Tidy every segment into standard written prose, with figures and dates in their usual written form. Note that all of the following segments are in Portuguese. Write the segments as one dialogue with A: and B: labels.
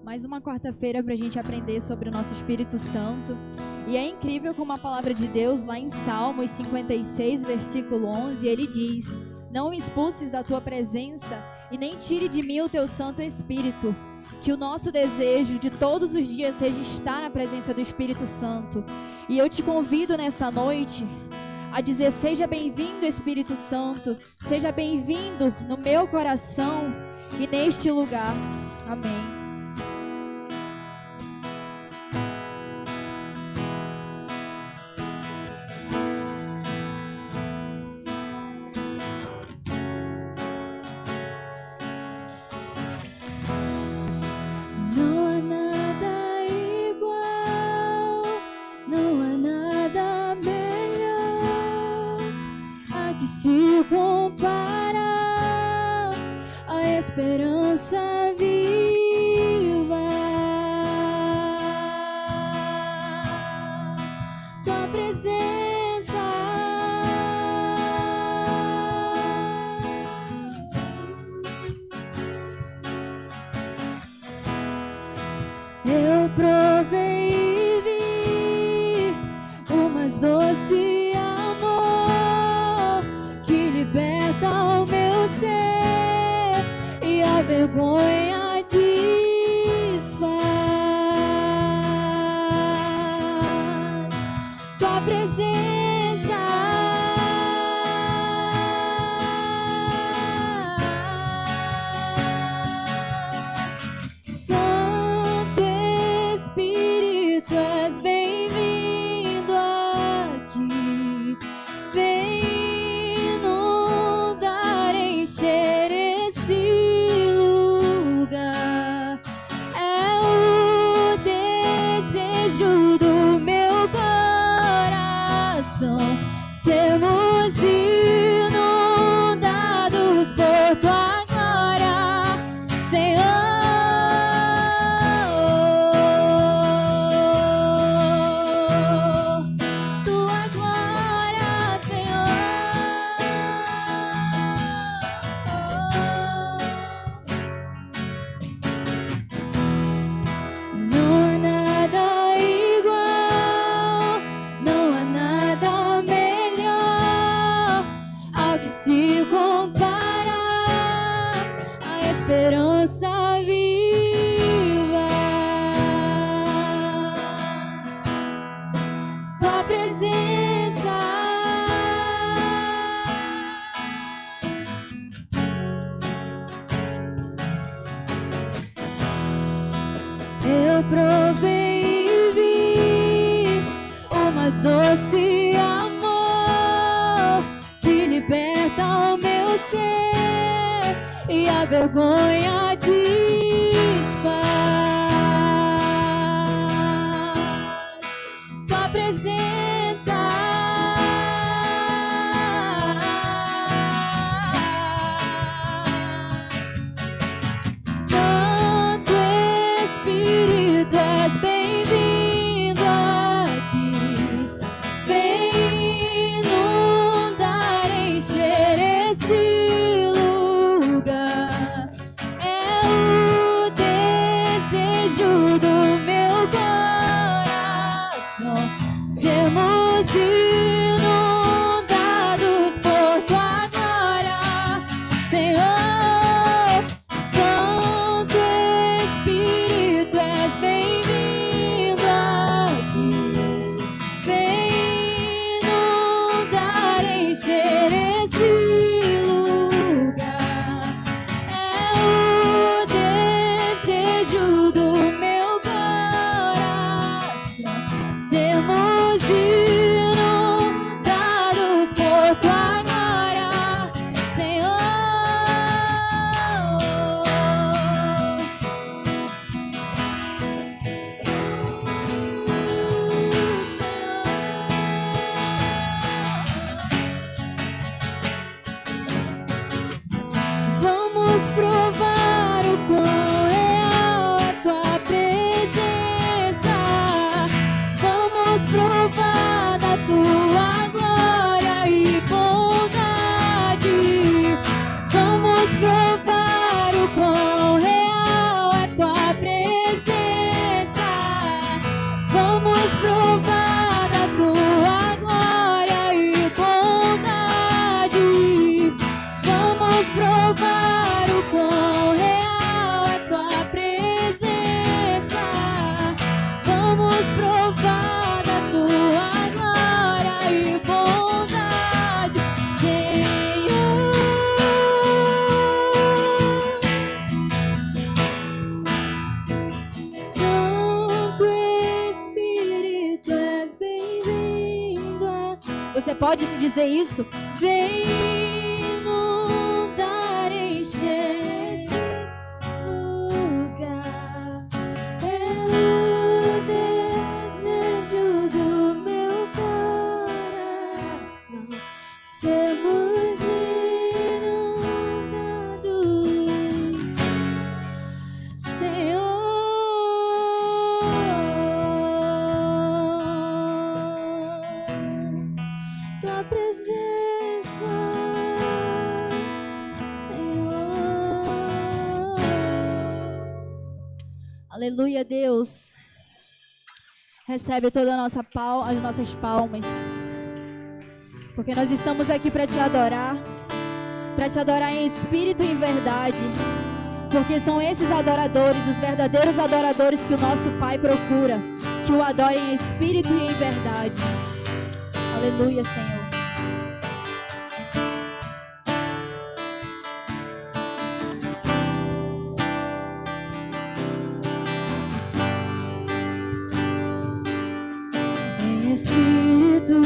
A: Mais uma quarta-feira para a gente aprender sobre o nosso Espírito Santo. E é incrível como a palavra de Deus, lá em Salmos 56, versículo 11, ele diz: não me expulses da tua presença e nem tire de mim o teu Santo Espírito. Que o nosso desejo de todos os dias seja estar na presença do Espírito Santo. E eu te convido nesta noite a dizer: seja bem-vindo, Espírito Santo, seja bem-vindo no meu coração e neste lugar. Amém.
B: Se compara a esperança viva, tua presença, eu provei e vi o mais doce liberta o meu ser e a vergonha desfaz. Tua presença, Santo Espírito, és bem-vindo aqui. Vem sermos inundados por tua glória, Senhor. Tua glória, Senhor. Não há nada igual, não há nada melhor ao que se compara a esperança viva. Tua presença, eu provei e vi o mais doce amor que liberta o meu ser e a vergonha desfaz. Tua presença, Santo Espírito, és bem-vindo aqui. Vem inundar, encher esse lugar.
A: Você pode me dizer isso?
B: Vem inundar, encher esse lugar. É o desejo do meu coração. Sermos inundados, Senhor. Tua presença, Senhor.
A: Aleluia, Deus. Recebe toda as nossas palmas. Porque nós estamos aqui para te adorar em espírito e em verdade. Porque são esses adoradores, os verdadeiros adoradores que o nosso Pai procura, que o adorem em espírito e em verdade. Aleluia, Senhor.
B: Em espírito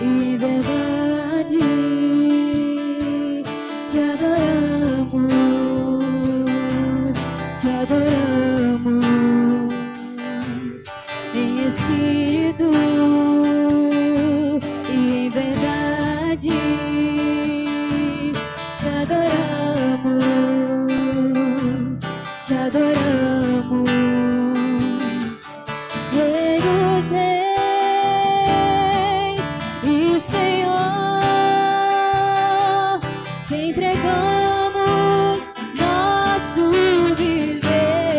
B: e em verdade te adoramos, te adoramos. Em espírito e em verdade te adoramos, te adoramos. Rei dos reis e Senhor, te entregamos nosso viver.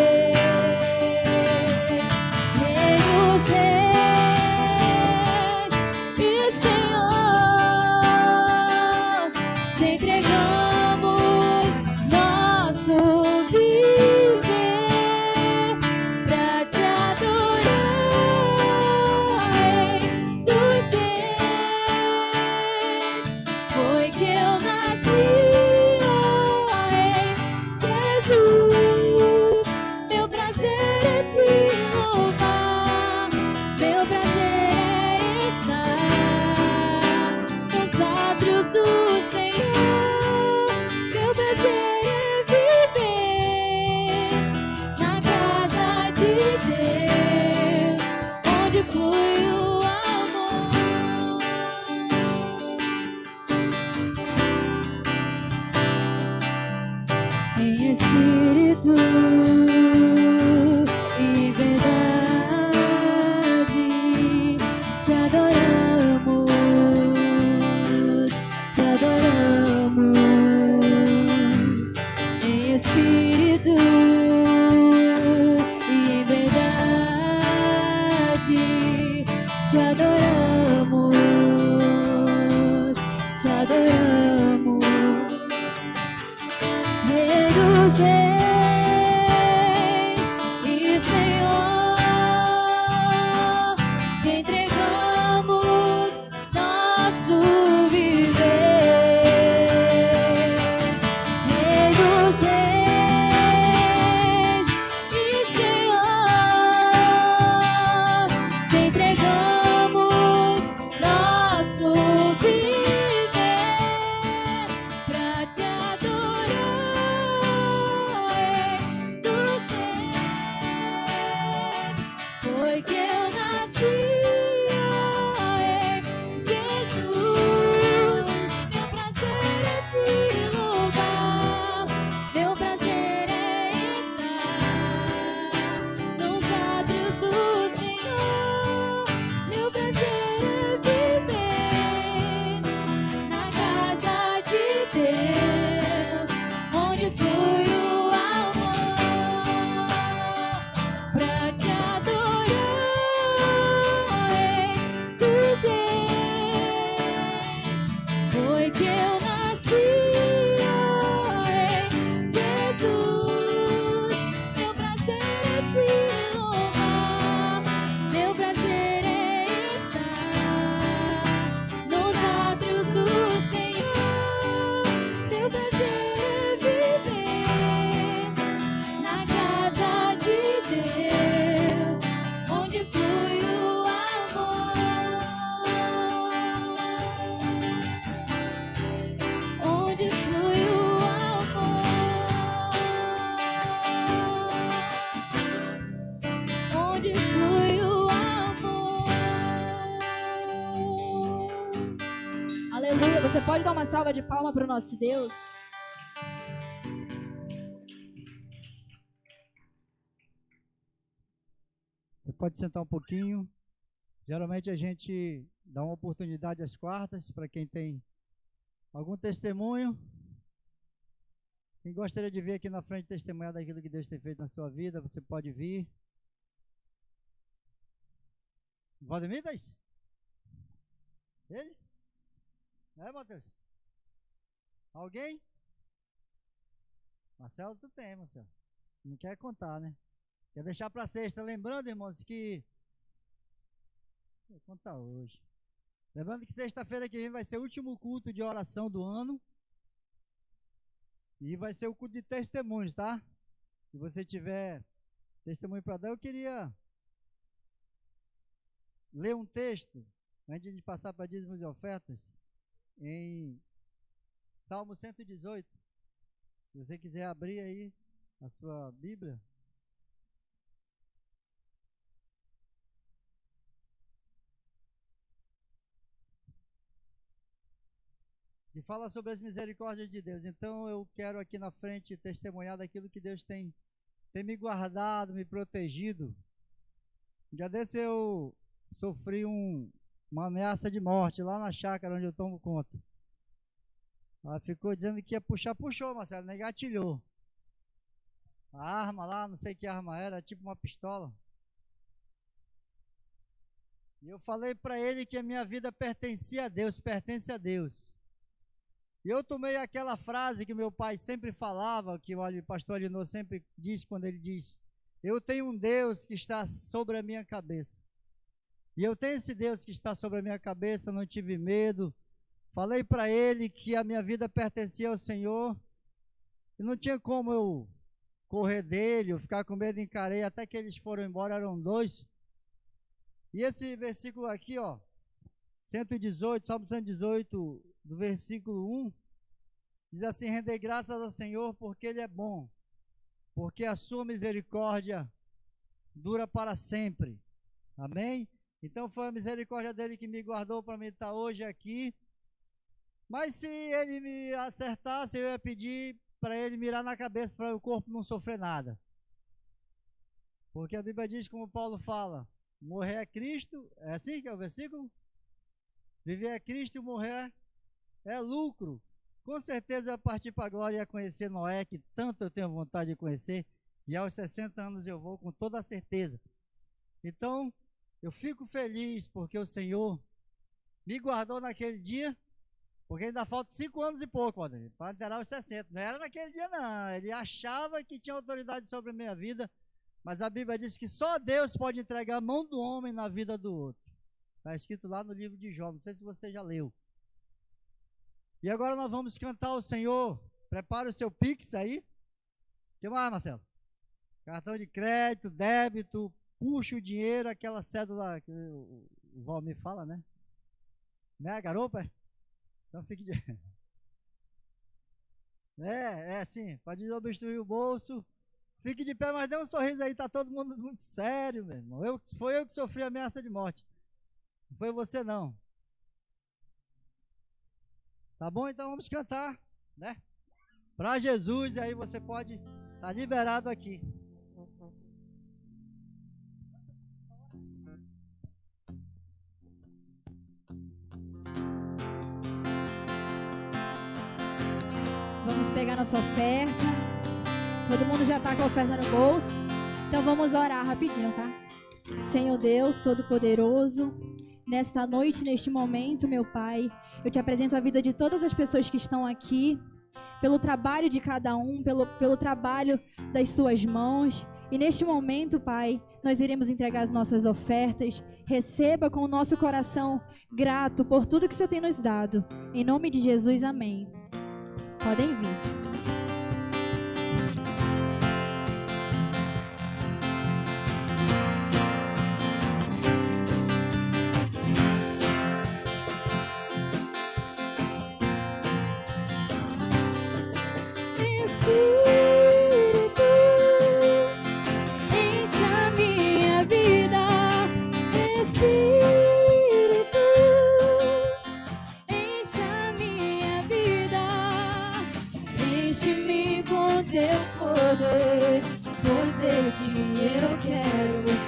A: pode dar uma salva de palmas para o nosso Deus?
C: Você pode sentar um pouquinho. Geralmente a gente dá uma oportunidade às quartas para quem tem algum testemunho. Quem gostaria de vir aqui na frente testemunhar daquilo que Deus tem feito na sua vida, você pode vir. Valdemir, tá isso? Ele? É, Matheus? Alguém? Marcelo, tu tem, Marcelo. Não quer contar, né? Quer deixar para sexta. Lembrando, irmãos, que... Vou contar hoje. Lembrando que sexta-feira que vem vai ser o último culto de oração do ano. E vai ser o culto de testemunhos, tá? Se você tiver testemunho para dar, eu queria ler um texto, antes de passar para dízimos e ofertas, em Salmo 118. Se você quiser abrir aí a sua Bíblia. E fala sobre as misericórdias de Deus. Então eu quero aqui na frente testemunhar daquilo que Deus tem me guardado, me protegido. Um dia desse eu sofri uma ameaça de morte lá na chácara onde eu tomo conta. Ela ficou dizendo que ia puxar, puxou, Marcelo, negatilhou. A arma lá, não sei que arma era, tipo uma pistola. E eu falei para ele que a minha vida pertencia a Deus, pertence a Deus. E eu tomei aquela frase que meu pai sempre falava, que o pastor Alinor sempre diz quando ele diz: eu tenho um Deus que está sobre a minha cabeça. E eu tenho esse Deus que está sobre a minha cabeça, não tive medo. Falei para ele que a minha vida pertencia ao Senhor. E não tinha como eu correr dele, eu ficar com medo, encarei, até que eles foram embora, eram 2. E esse versículo aqui, ó, 118, Salmo 118, do versículo 1, diz assim: rendei graças ao Senhor porque Ele é bom, porque a sua misericórdia dura para sempre. Amém? Então foi a misericórdia dele que me guardou para mim estar hoje aqui. Mas se ele me acertasse, eu ia pedir para ele mirar na cabeça para o corpo não sofrer nada. Porque a Bíblia diz, como Paulo fala, morrer é Cristo, é assim que é o versículo? Viver é Cristo e morrer é lucro. Com certeza eu ia partir para a glória e ia conhecer Noé, que tanto eu tenho vontade de conhecer, e aos 60 anos eu vou com toda a certeza. Então, eu fico feliz porque o Senhor me guardou naquele dia, porque ainda falta 5 anos e pouco, para inteirar os 60. Não era naquele dia não, ele achava que tinha autoridade sobre a minha vida, mas a Bíblia diz que só Deus pode entregar a mão do homem na vida do outro. Está escrito lá no livro de Jó, não sei se você já leu. E agora nós vamos cantar ao Senhor. Prepara o seu Pix aí. O que mais, Marcelo? Cartão de crédito, débito, puxa o dinheiro, aquela cédula que o Valmir fala, né? Não é a garopa? Então fique de... É assim, pode obstruir o bolso. Fique de pé, mas dê um sorriso aí, tá todo mundo muito sério, meu irmão. Foi eu que sofri a ameaça de morte. Não foi você não. Tá bom? Então vamos cantar, né? Para Jesus, e aí você pode estar liberado aqui.
A: Vamos pegar nossa oferta. Todo mundo já está com a oferta no bolso. Então vamos orar rapidinho, tá? Senhor Deus Todo-Poderoso, nesta noite, neste momento, meu Pai, eu te apresento a vida de todas as pessoas que estão aqui, pelo trabalho de cada um, pelo trabalho das suas mãos. E neste momento, Pai, nós iremos entregar as nossas ofertas. Receba com o nosso coração grato por tudo que o Senhor tem nos dado. Em nome de Jesus, amém. Podem vir.
B: Encha minha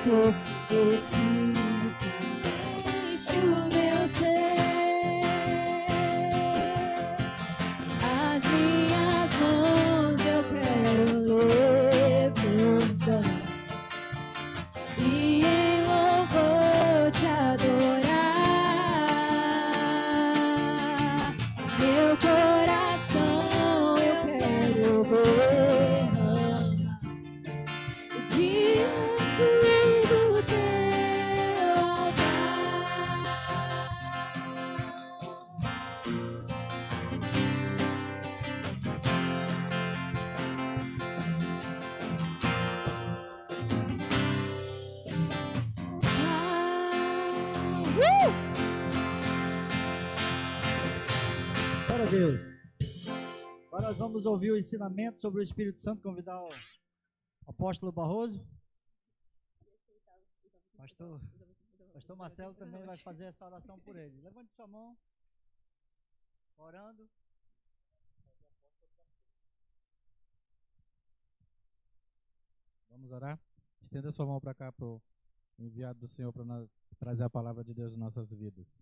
B: seu Espírito enche o meu ser. As minhas mãos eu quero levantar e em louvor te adorar. Meu coração eu quero derramar diante do teu altar.
C: Glória a Deus. Agora nós vamos ouvir o ensinamento sobre o Espírito Santo, convidar o apóstolo Barroso. Pastor Marcelo também vai fazer essa oração por ele. Levante sua mão, orando.
D: Vamos orar? Estenda sua mão para cá, para o enviado do Senhor, para trazer a palavra de Deus em nossas vidas.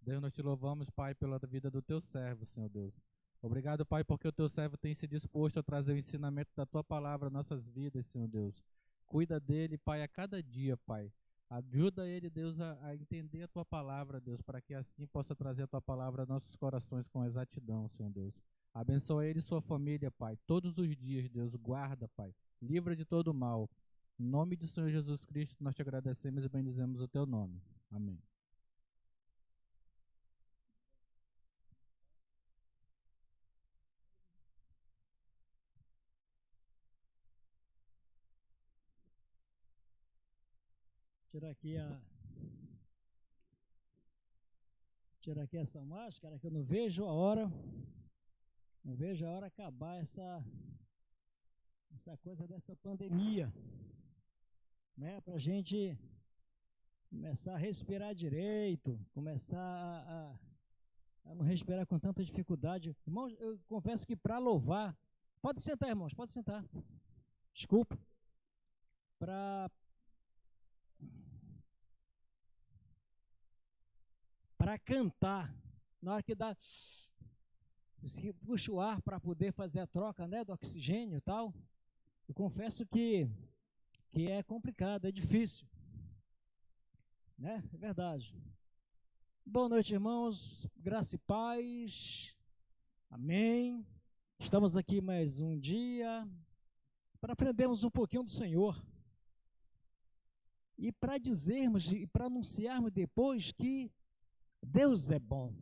D: Deus, nós te louvamos, Pai, pela vida do teu servo, Senhor Deus. Obrigado, Pai, porque o teu servo tem se disposto a trazer o ensinamento da tua palavra às nossas vidas, Senhor Deus. Cuida dele, Pai, a cada dia, Pai. Ajuda ele, Deus, a entender a tua palavra, Deus, para que assim possa trazer a tua palavra aos nossos corações com exatidão, Senhor Deus. Abençoa ele e sua família, Pai, todos os dias, Deus. Guarda, Pai. Livra de todo mal. Em nome do Senhor Jesus Cristo, nós te agradecemos e bendizemos o teu nome. Amém.
E: Tirar aqui essa máscara que eu não vejo a hora acabar essa coisa dessa pandemia, né? Para a gente começar a respirar direito, começar a não respirar com tanta dificuldade. Irmãos, eu confesso que para louvar, pode sentar, irmãos, pode sentar. Desculpa. Para cantar, na hora que dá, você puxa o ar para poder fazer a troca, né, do oxigênio e tal, eu confesso que é complicado, é difícil, né, é verdade. Boa noite, irmãos, graça e paz, amém. Estamos aqui mais um dia para aprendermos um pouquinho do Senhor e para dizermos e para anunciarmos depois que Deus é bom.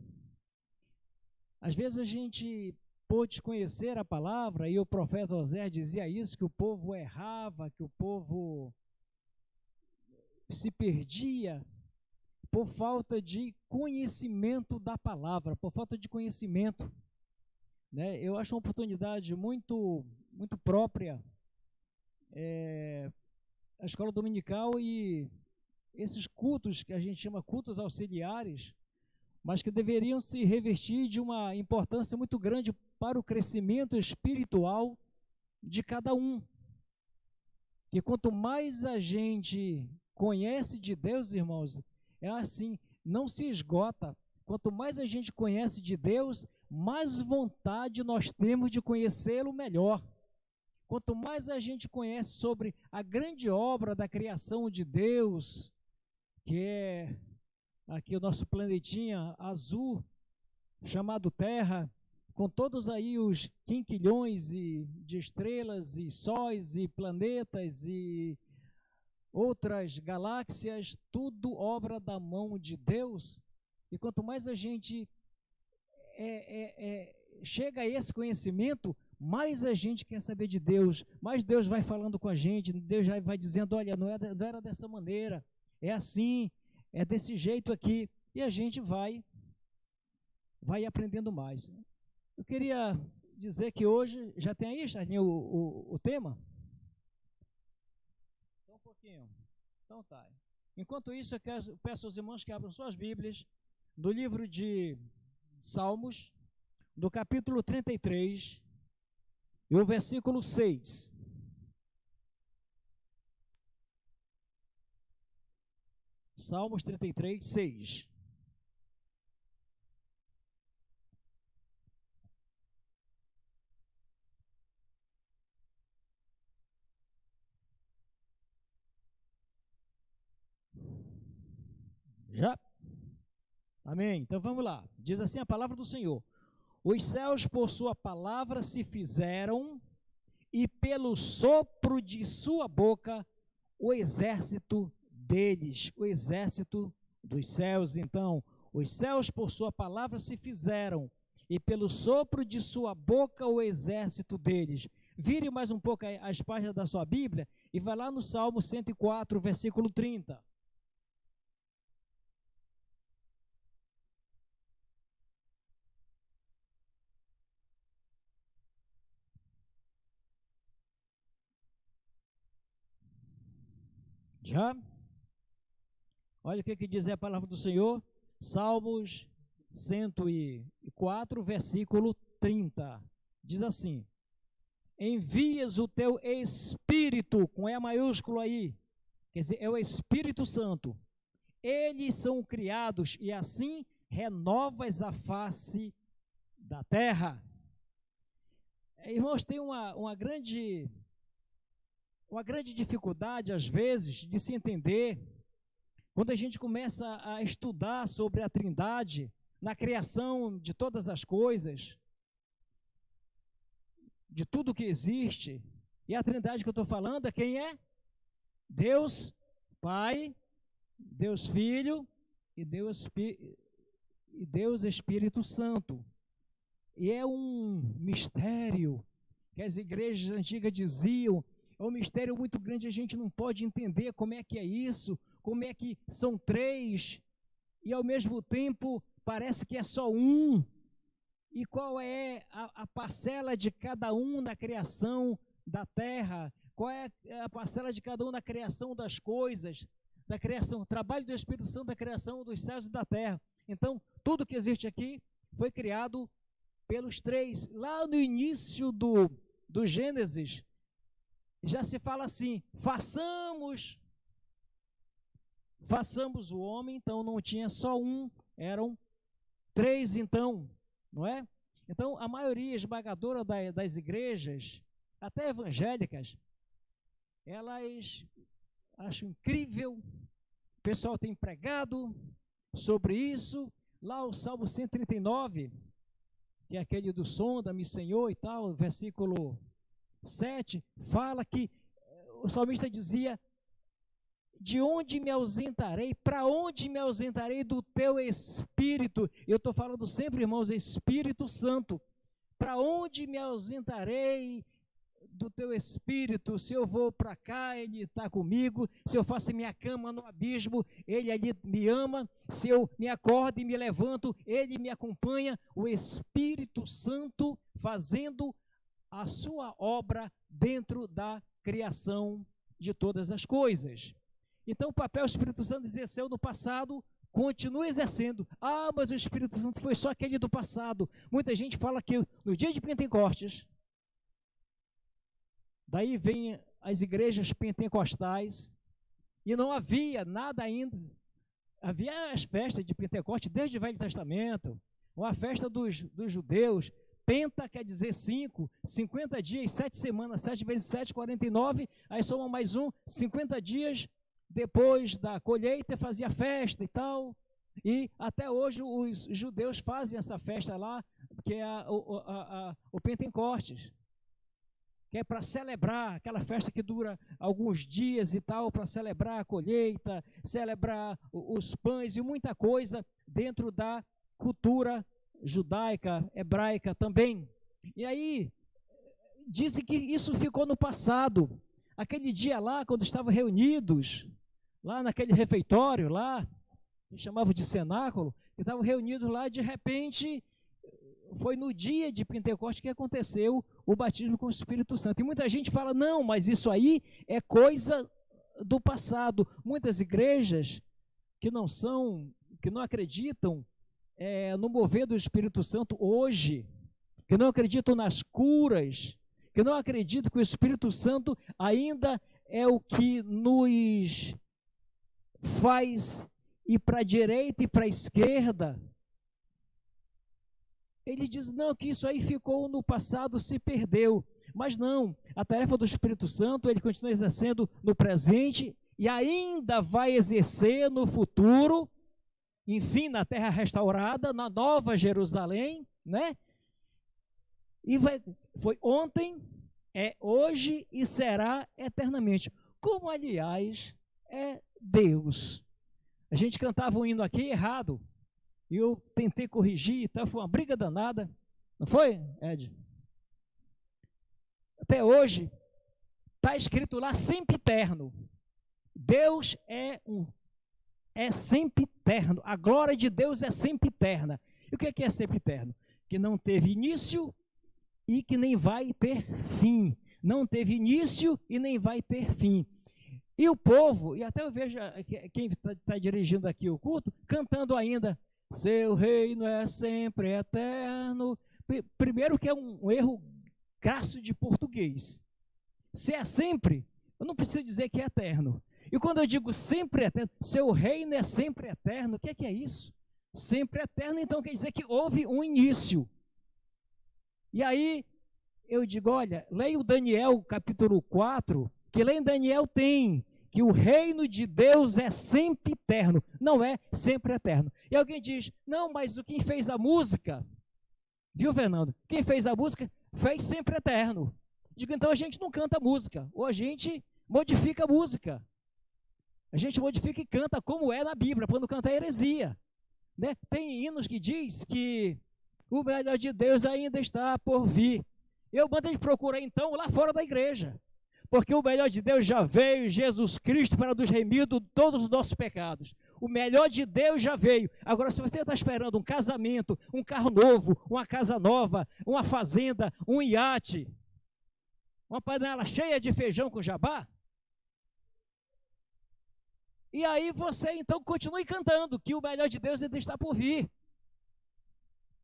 E: Às vezes a gente pôde conhecer a palavra, e o profeta Osés dizia isso, que o povo errava, que o povo se perdia por falta de conhecimento da palavra, por falta de conhecimento, né? Eu acho uma oportunidade muito própria a escola dominical e esses cultos que a gente chama cultos auxiliares, mas que deveriam se revestir de uma importância muito grande para o crescimento espiritual de cada um. E quanto mais a gente conhece de Deus, irmãos, é assim, não se esgota. Quanto mais a gente conhece de Deus, mais vontade nós temos de conhecê-lo melhor. Quanto mais a gente conhece sobre a grande obra da criação de Deus, que é aqui o nosso planetinha azul, chamado Terra, com todos aí os quinquilhões de estrelas e sóis e planetas e outras galáxias, tudo obra da mão de Deus. E quanto mais a gente chega a esse conhecimento, mais a gente quer saber de Deus, mais Deus vai falando com a gente, Deus já vai dizendo, olha, não era dessa maneira, é assim, é desse jeito aqui, e a gente vai aprendendo mais. Eu queria dizer que hoje, já tem aí, Charlinho, o tema? Só um pouquinho. Então tá. Enquanto isso, eu peço aos irmãos que abram suas Bíblias, do livro de Salmos, do capítulo 33, e o versículo 6. Salmos 33, 6. Já? Amém. Então vamos lá. Diz assim a palavra do Senhor: os céus por sua palavra se fizeram, e pelo sopro de sua boca o exército deles, o exército dos céus. Então, os céus por sua palavra se fizeram, e pelo sopro de sua boca o exército deles. Vire mais um pouco as páginas da sua Bíblia e vai lá no Salmo 104, versículo 30. Já? Olha o que diz a palavra do Senhor, Salmos 104, versículo 30. Diz assim: envias o teu Espírito, com E maiúsculo aí, quer dizer, é o Espírito Santo. Eles são criados e assim renovas a face da terra. Irmãos, tem uma grande dificuldade, às vezes, de se entender, quando a gente começa a estudar sobre a Trindade, na criação de todas as coisas, de tudo que existe. E a Trindade que eu estou falando é quem é? Deus Pai, Deus Filho e Deus Espírito Santo. E é um mistério que as igrejas antigas diziam. É um mistério muito grande, a gente não pode entender como é que é isso, como é que são três, e ao mesmo tempo parece que é só um. E qual é a parcela de cada um na criação da terra? Qual é a parcela de cada um na criação das coisas, da criação, trabalho do Espírito Santo da criação dos céus e da terra. Então, tudo que existe aqui foi criado pelos três. Lá no início do Gênesis, já se fala assim, façamos o homem. Então não tinha só um, eram três então, não é? Então a maioria esmagadora das igrejas, até evangélicas, elas acham incrível, o pessoal tem pregado sobre isso. Lá o Salmo 139, que é aquele do sonda-me, Senhor e tal, versículo 7, fala que o salmista dizia: de onde me ausentarei? Para onde me ausentarei do teu Espírito? Eu estou falando sempre, irmãos, Espírito Santo. Para onde me ausentarei do teu Espírito? Se eu vou para cá, Ele está comigo. Se eu faço minha cama no abismo, Ele ali me ama. Se eu me acordo e me levanto, Ele me acompanha. O Espírito Santo fazendo a sua obra dentro da criação de todas as coisas. Então o papel do Espírito Santo exerceu no passado, continua exercendo. Ah, mas o Espírito Santo foi só aquele do passado. Muita gente fala que no dia de Pentecostes, daí vem as igrejas pentecostais, e não havia nada ainda. Havia as festas de Pentecostes desde o Velho Testamento, uma festa dos judeus. Penta quer dizer 5, 50 dias, 7 semanas, 7 vezes 7, 49, aí soma mais 50 dias depois da colheita fazia festa e tal. E até hoje os judeus fazem essa festa lá, que é o Pentecostes, que é para celebrar, aquela festa que dura alguns dias e tal, para celebrar a colheita, celebrar os pães e muita coisa dentro da cultura judaica, hebraica também. E aí, dizem que isso ficou no passado. Aquele dia lá, quando estavam reunidos, lá naquele refeitório, lá, que chamavam de cenáculo, que estavam reunidos lá, de repente, foi no dia de Pentecostes que aconteceu o batismo com o Espírito Santo. E muita gente fala, não, mas isso aí é coisa do passado. Muitas igrejas que não acreditam no mover do Espírito Santo hoje, que não acreditam nas curas, que não acreditam que o Espírito Santo ainda é o que nos faz ir para a direita e para a esquerda. Ele diz, não, que isso aí ficou no passado, se perdeu. Mas não, a tarefa do Espírito Santo, ele continua exercendo no presente e ainda vai exercer no futuro, enfim, na terra restaurada, na nova Jerusalém, né? E foi ontem, é hoje e será eternamente. Como, aliás, é Deus. A gente cantava um hino aqui errado, e eu tentei corrigir, tá? Foi uma briga danada. Não foi, Ed? Até hoje, está escrito lá sempre eterno. Deus é sempre eterno. A glória de Deus é sempre eterna. E o que é sempre eterno? Que não teve início e que nem vai ter fim. Não teve início e nem vai ter fim. E o povo, e até eu vejo quem está dirigindo aqui o culto, cantando ainda, seu reino é sempre eterno. Primeiro que é um erro crasso de português. Se é sempre, eu não preciso dizer que é eterno. E quando eu digo sempre eterno, seu reino é sempre eterno, o que é isso? Sempre eterno, então quer dizer que houve um início. E aí, eu digo, olha, leia o Daniel capítulo 4, que lá em Daniel tem que o reino de Deus é sempre eterno, não é sempre eterno. E alguém diz, não, mas quem fez a música, viu, Fernando? Quem fez a música fez sempre eterno. Digo, então a gente não canta música, ou a gente modifica a música. A gente modifica e canta como é na Bíblia, para não cantar heresia. Né? Tem hinos que diz que o melhor de Deus ainda está por vir. Eu mando a gente procurar então lá fora da igreja. Porque o melhor de Deus já veio, Jesus Cristo, para nos remir de todos os nossos pecados. O melhor de Deus já veio. Agora, se você está esperando um casamento, um carro novo, uma casa nova, uma fazenda, um iate, uma panela cheia de feijão com jabá, e aí você então continue cantando, que o melhor de Deus ainda está por vir.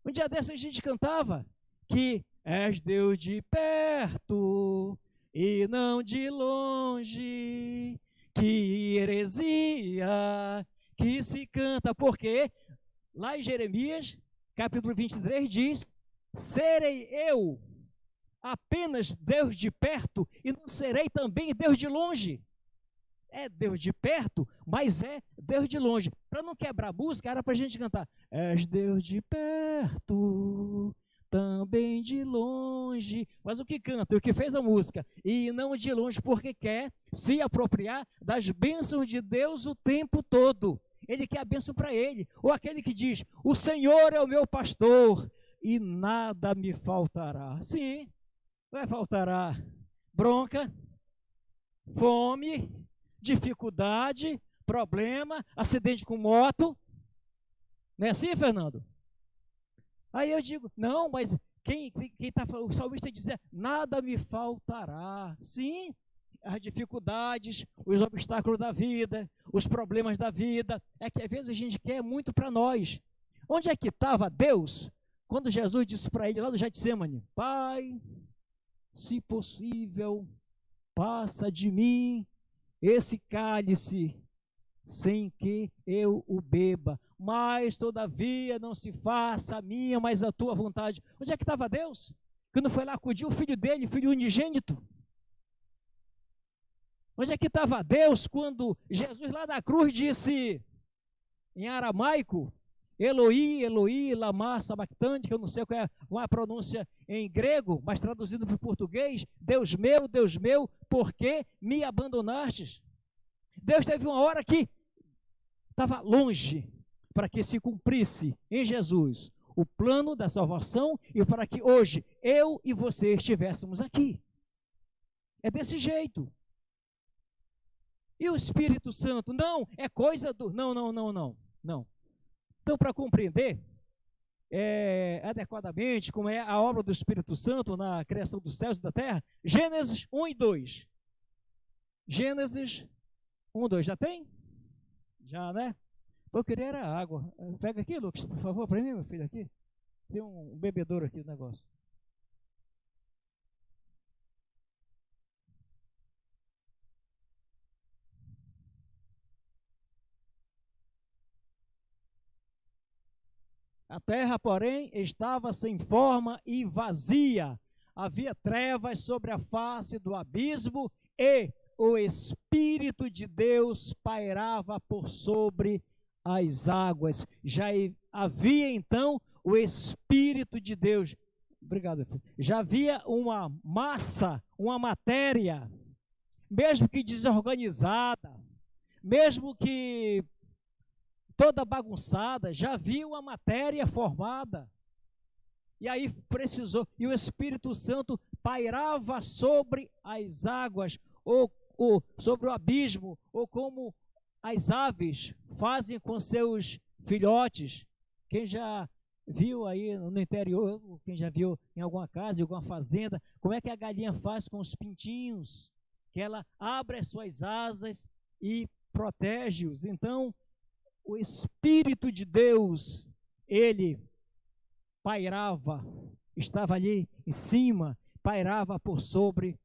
E: Um dia desse a gente cantava que és Deus de perto e não de longe, que heresia que se canta, porque lá em Jeremias, capítulo 23, diz, serei eu apenas Deus de perto e não serei também Deus de longe. É Deus de perto, mas é Deus de longe. Para não quebrar a música, era para a gente cantar, és Deus de perto, também de longe. Mas o que canta, o que fez a música, e não de longe, porque quer se apropriar das bênçãos de Deus o tempo todo. Ele quer a bênção para ele. Ou aquele que diz, o Senhor é o meu pastor e nada me faltará. Sim, vai faltará bronca, fome, dificuldade, problema, acidente com moto. Não é assim, Fernando? Aí eu digo, não, mas quem está falando, o salmista diz, nada me faltará. Sim, as dificuldades, os obstáculos da vida, os problemas da vida, é que às vezes a gente quer muito para nós. Onde é que estava Deus quando Jesus disse para ele lá no Getsemane, Pai, se possível, passa de mim esse cálice, sem que eu o beba, mas todavia não se faça a minha, mas a tua vontade. Onde é que estava Deus? Quando foi lá acudir o filho dele, filho unigênito. Onde é que estava Deus quando Jesus lá na cruz disse, em aramaico, Eloi, Eloi, lama sabachthani, que eu não sei qual é a pronúncia em grego, mas traduzindo para o português, Deus meu, por que me abandonastes? Deus teve uma hora que estava longe para que se cumprisse em Jesus o plano da salvação e para que hoje eu e você estivéssemos aqui. É desse jeito. E o Espírito Santo? Não, é coisa do... Não. Então, para compreender adequadamente como é a obra do Espírito Santo na criação dos céus e da terra, Gênesis 1 e 2. Gênesis 1, 2, já tem? Já, né? Eu queria era água. Pega aqui, Lucas, por favor, para mim, meu filho, aqui. Tem um bebedouro aqui no negócio. A terra, porém, estava sem forma e vazia. Havia trevas sobre a face do abismo e o Espírito de Deus pairava por sobre as águas. Já havia então o Espírito de Deus. Obrigado. Já havia uma massa, uma matéria, mesmo que desorganizada, mesmo que toda bagunçada, já havia uma matéria formada. E aí precisou, e o Espírito Santo pairava sobre as águas, ou sobre o abismo, ou como as aves fazem com seus filhotes. Quem já viu aí no interior, quem já viu em alguma casa, em alguma fazenda, como é que a galinha faz com os pintinhos? Que ela abre as suas asas e protege-os. Então, o Espírito de Deus, ele pairava, estava ali em cima, pairava por sobre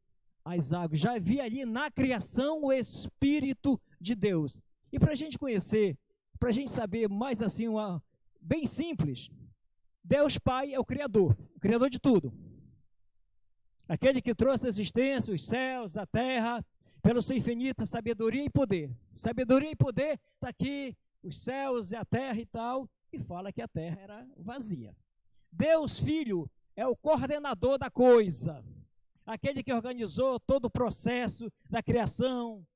E: as águas. Já havia ali na criação o Espírito de Deus. E para a gente conhecer, para a gente saber mais assim, bem simples, Deus Pai é o Criador de tudo. Aquele que trouxe a existência, os céus, a terra, pela sua infinita sabedoria e poder. Sabedoria e poder está aqui, os céus e a terra e tal, e fala que a terra era vazia. Deus Filho é o coordenador da coisa, aquele que organizou todo o processo da criação,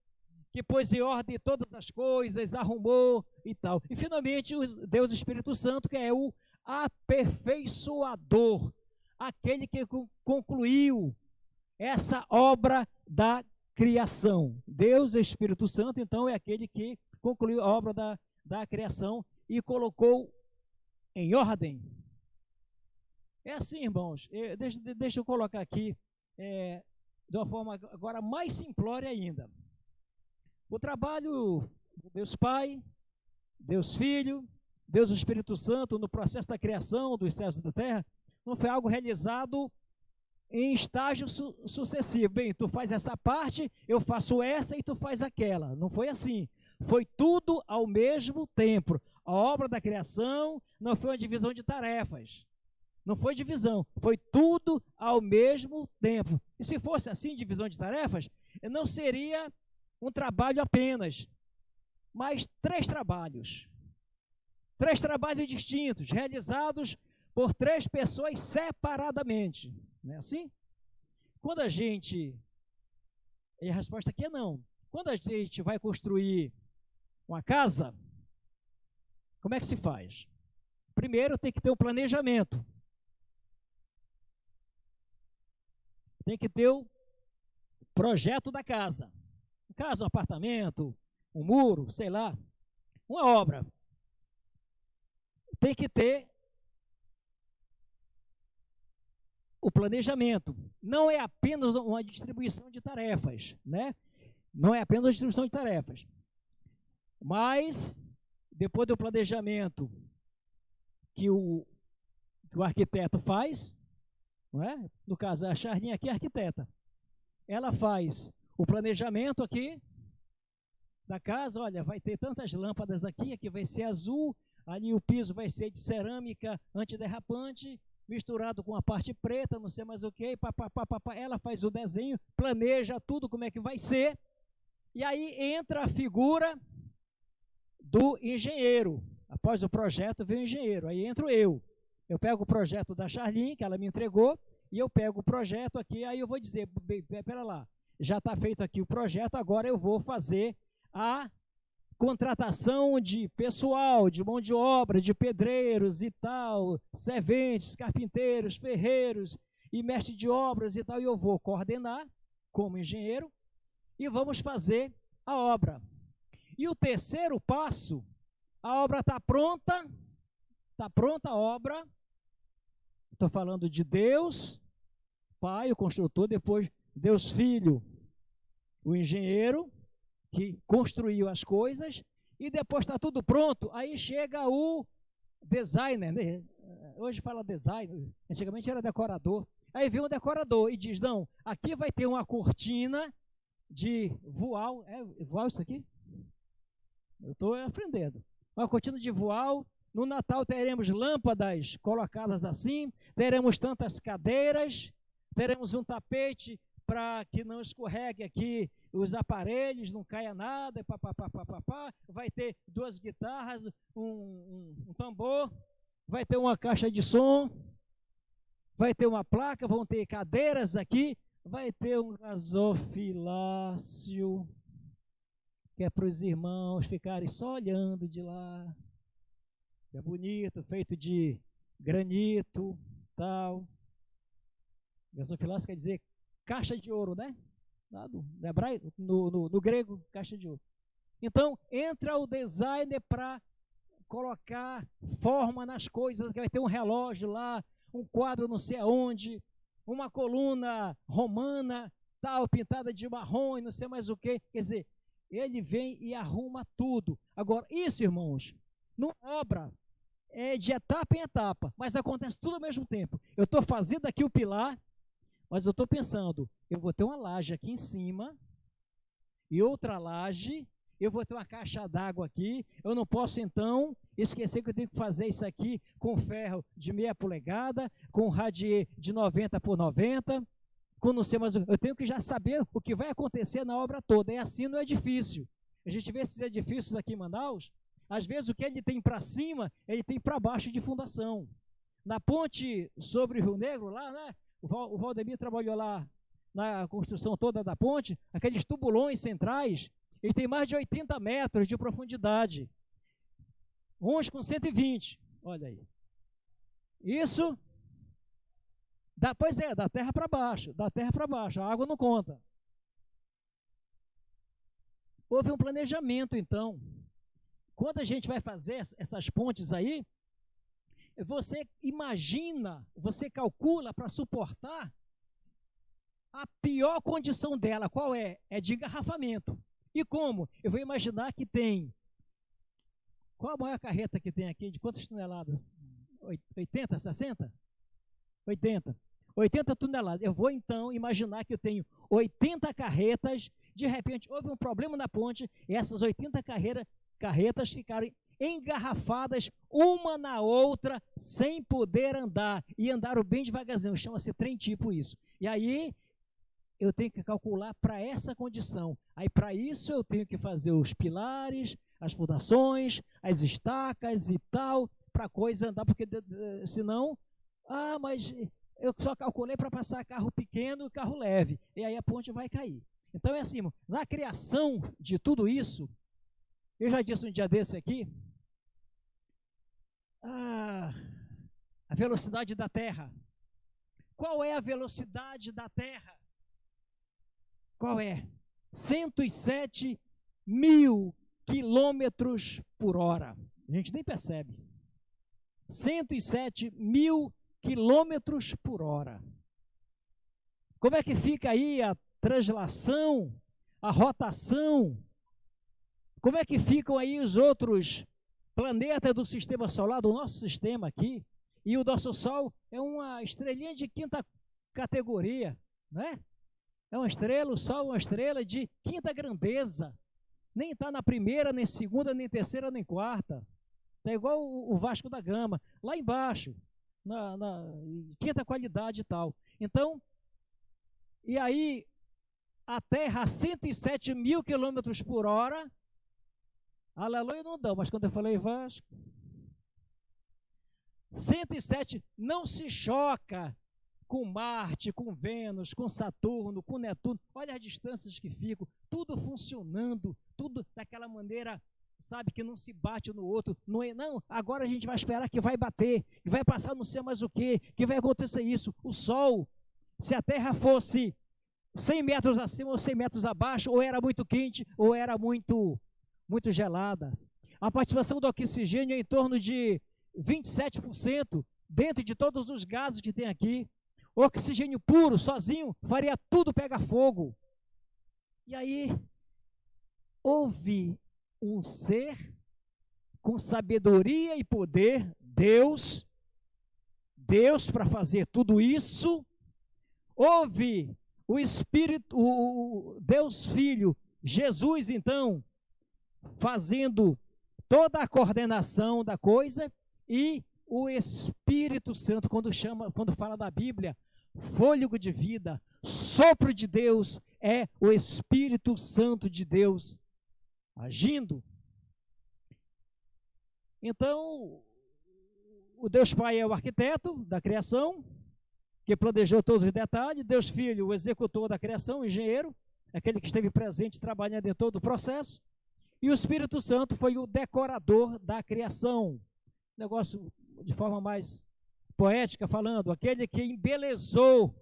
E: que pôs em ordem todas as coisas, arrumou e tal. E finalmente o Deus Espírito Santo, que é o aperfeiçoador, aquele que concluiu essa obra da criação. Deus Espírito Santo, então, é aquele que concluiu a obra da criação e colocou em ordem. É assim, irmãos, deixa eu colocar aqui de uma forma agora mais simplória ainda. O trabalho de Deus Pai, Deus Filho, Deus Espírito Santo no processo da criação dos céus e da terra, não foi algo realizado em estágio sucessivo. Bem, tu faz essa parte, eu faço essa e tu faz aquela. Não foi assim. Foi tudo ao mesmo tempo. A obra da criação não foi uma divisão de tarefas. Não foi divisão, foi tudo ao mesmo tempo. E se fosse assim, divisão de tarefas, não seria um trabalho apenas, mas três trabalhos. Três trabalhos distintos, realizados por três pessoas separadamente. Não é assim? Quando a gente... E a resposta aqui é não. Quando a gente vai construir uma casa, como é que se faz? Primeiro tem que ter um planejamento. Tem que ter o projeto da casa. Casa, um apartamento, um muro, sei lá, uma obra. Tem que ter o planejamento. Não é apenas uma distribuição de tarefas, né? Não é apenas uma distribuição de tarefas. Mas, depois do planejamento que o arquiteto faz, não é? No caso, a Charlinha aqui é arquiteta. Ela faz o planejamento aqui da casa. Olha, vai ter tantas lâmpadas aqui vai ser azul, ali o piso vai ser de cerâmica antiderrapante, misturado com a parte preta, não sei mais o que, ela faz o desenho, planeja tudo como é que vai ser, e aí entra a figura do engenheiro. Após o projeto vem o engenheiro, aí entro eu pego o projeto da Charlene, que ela me entregou, e eu pego o projeto aqui, aí eu vou dizer, pera lá, já está feito aqui o projeto, agora eu vou fazer a contratação de pessoal, de mão de obra, de pedreiros e tal, serventes, carpinteiros, ferreiros e mestre de obras e tal, e eu vou coordenar como engenheiro e vamos fazer a obra. E o terceiro passo, a obra está pronta a obra, estou falando de Deus, Pai, o construtor, depois Deus Filho, o engenheiro, que construiu as coisas, e depois está tudo pronto, aí chega o designer, né? Hoje fala designer, antigamente era decorador, aí vem um decorador e diz, não, aqui vai ter uma cortina de voal, é voal isso aqui? Eu estou aprendendo, uma cortina de voal No Natal teremos lâmpadas colocadas assim, teremos tantas cadeiras, teremos um tapete para que não escorregue aqui os aparelhos, não caia nada, vai ter 2 guitarras, um tambor, vai ter uma caixa de som, vai ter uma placa, vão ter cadeiras aqui, vai ter um gasofilácio, que é para os irmãos ficarem só olhando de lá. É bonito, feito de granito, tal. Gasofilácio quer dizer caixa de ouro, né? No grego, caixa de ouro. Então, entra o designer para colocar forma nas coisas, que vai ter um relógio lá, um quadro não sei aonde, uma coluna romana, tal, pintada de marrom e não sei mais o que. Quer dizer, ele vem e arruma tudo. Agora, isso, irmãos, não obra. É de etapa em etapa, mas acontece tudo ao mesmo tempo. Eu estou fazendo aqui o pilar, mas eu estou pensando, eu vou ter uma laje aqui em cima, e outra laje, eu vou ter uma caixa d'água aqui, eu não posso então esquecer que eu tenho que fazer isso aqui com ferro de 0,5 polegada, com radier de 90 por 90, com não sei, mas eu tenho que já saber o que vai acontecer na obra toda, e assim não é difícil. A gente vê esses edifícios aqui em Manaus, às vezes o que ele tem para cima, ele tem para baixo de fundação. Na ponte sobre o Rio Negro, lá, né? O Valdemir trabalhou lá na construção toda da ponte, aqueles tubulões centrais, eles têm mais de 80 metros de profundidade. Uns com 120, olha aí. Isso, pois é, da terra para baixo, a água não conta. Houve um planejamento, então. Quando a gente vai fazer essas pontes aí, você imagina, você calcula para suportar a pior condição dela. Qual é? É de engarrafamento. E como? Eu vou imaginar que tem... Qual a maior carreta que tem aqui? De quantas toneladas? 80, 60? 80. 80 toneladas. Eu vou então imaginar que eu tenho 80 carretas, de repente houve um problema na ponte, e essas 80 carretas ficaram engarrafadas uma na outra, sem poder andar, e andaram bem devagarzinho, chama-se trem tipo isso. E aí eu tenho que calcular para essa condição. Aí para isso eu tenho que fazer os pilares, as fundações, as estacas e tal, para a coisa andar, porque senão, mas eu só calculei para passar carro pequeno e carro leve, e aí a ponte vai cair. Então é assim, na criação de tudo isso, eu já disse um dia desse aqui, a velocidade da Terra. Qual é a velocidade da Terra? Qual é? 107 mil quilômetros por hora. A gente nem percebe. 107 mil quilômetros por hora. Como é que fica aí a translação, a rotação? Como é que ficam aí os outros planetas do sistema solar, do nosso sistema aqui? E o nosso Sol é uma estrelinha de 5ª categoria, né? É uma estrela, o Sol é uma estrela de 5ª grandeza. Nem está na 1ª, nem 2ª, nem 3ª, nem 4ª. Está igual o Vasco da Gama, lá embaixo, na 5ª qualidade e tal. Então, e aí, a Terra a 107 mil quilômetros por hora, aleluia não dá, mas quando eu falei Vasco, 107 não se choca com Marte, com Vênus, com Saturno, com Netuno. Olha as distâncias que ficam, tudo funcionando, tudo daquela maneira, sabe, que não se bate no outro. Não, agora a gente vai esperar que vai bater, que vai passar não sei mais o quê, que vai acontecer isso. O Sol, se a Terra fosse 100 metros acima ou 100 metros abaixo, ou era muito quente, ou era muito gelada. A participação do oxigênio é em torno de 27% dentro de todos os gases que tem aqui. O oxigênio puro, sozinho, faria tudo pegar fogo. E aí, houve um ser com sabedoria e poder, Deus para fazer tudo isso. Houve o Espírito, o Deus Filho, Jesus então, fazendo toda a coordenação da coisa, e o Espírito Santo, quando fala da Bíblia, fôlego de vida, sopro de Deus, é o Espírito Santo de Deus agindo. Então, o Deus Pai é o arquiteto da criação, que planejou todos os detalhes. Deus Filho, o executor da criação, o engenheiro, aquele que esteve presente trabalhando em todo o processo. E o Espírito Santo foi o decorador da criação. Negócio de forma mais poética falando, aquele que embelezou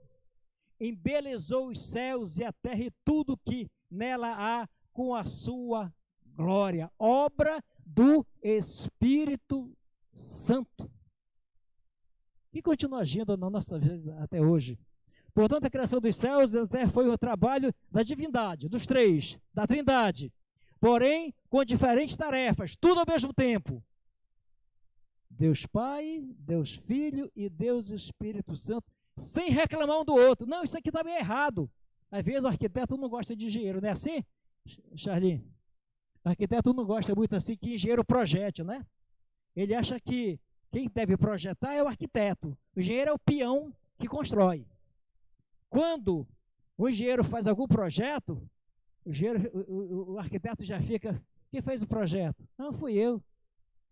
E: os céus e a terra e tudo que nela há com a sua glória. Obra do Espírito Santo. E continua agindo na nossa vida até hoje. Portanto, a criação dos céus e da terra foi o trabalho da divindade, dos três, da trindade. Porém, com diferentes tarefas, tudo ao mesmo tempo. Deus Pai, Deus Filho e Deus Espírito Santo, sem reclamar um do outro. Não, isso aqui está bem errado. Às vezes o arquiteto não gosta de engenheiro, não é assim, Charlie? O arquiteto não gosta muito assim que engenheiro projete, né? Ele acha que quem deve projetar é o arquiteto. O engenheiro é o peão que constrói. Quando o engenheiro faz algum projeto, o arquiteto já fica, quem fez o projeto? Não, fui eu.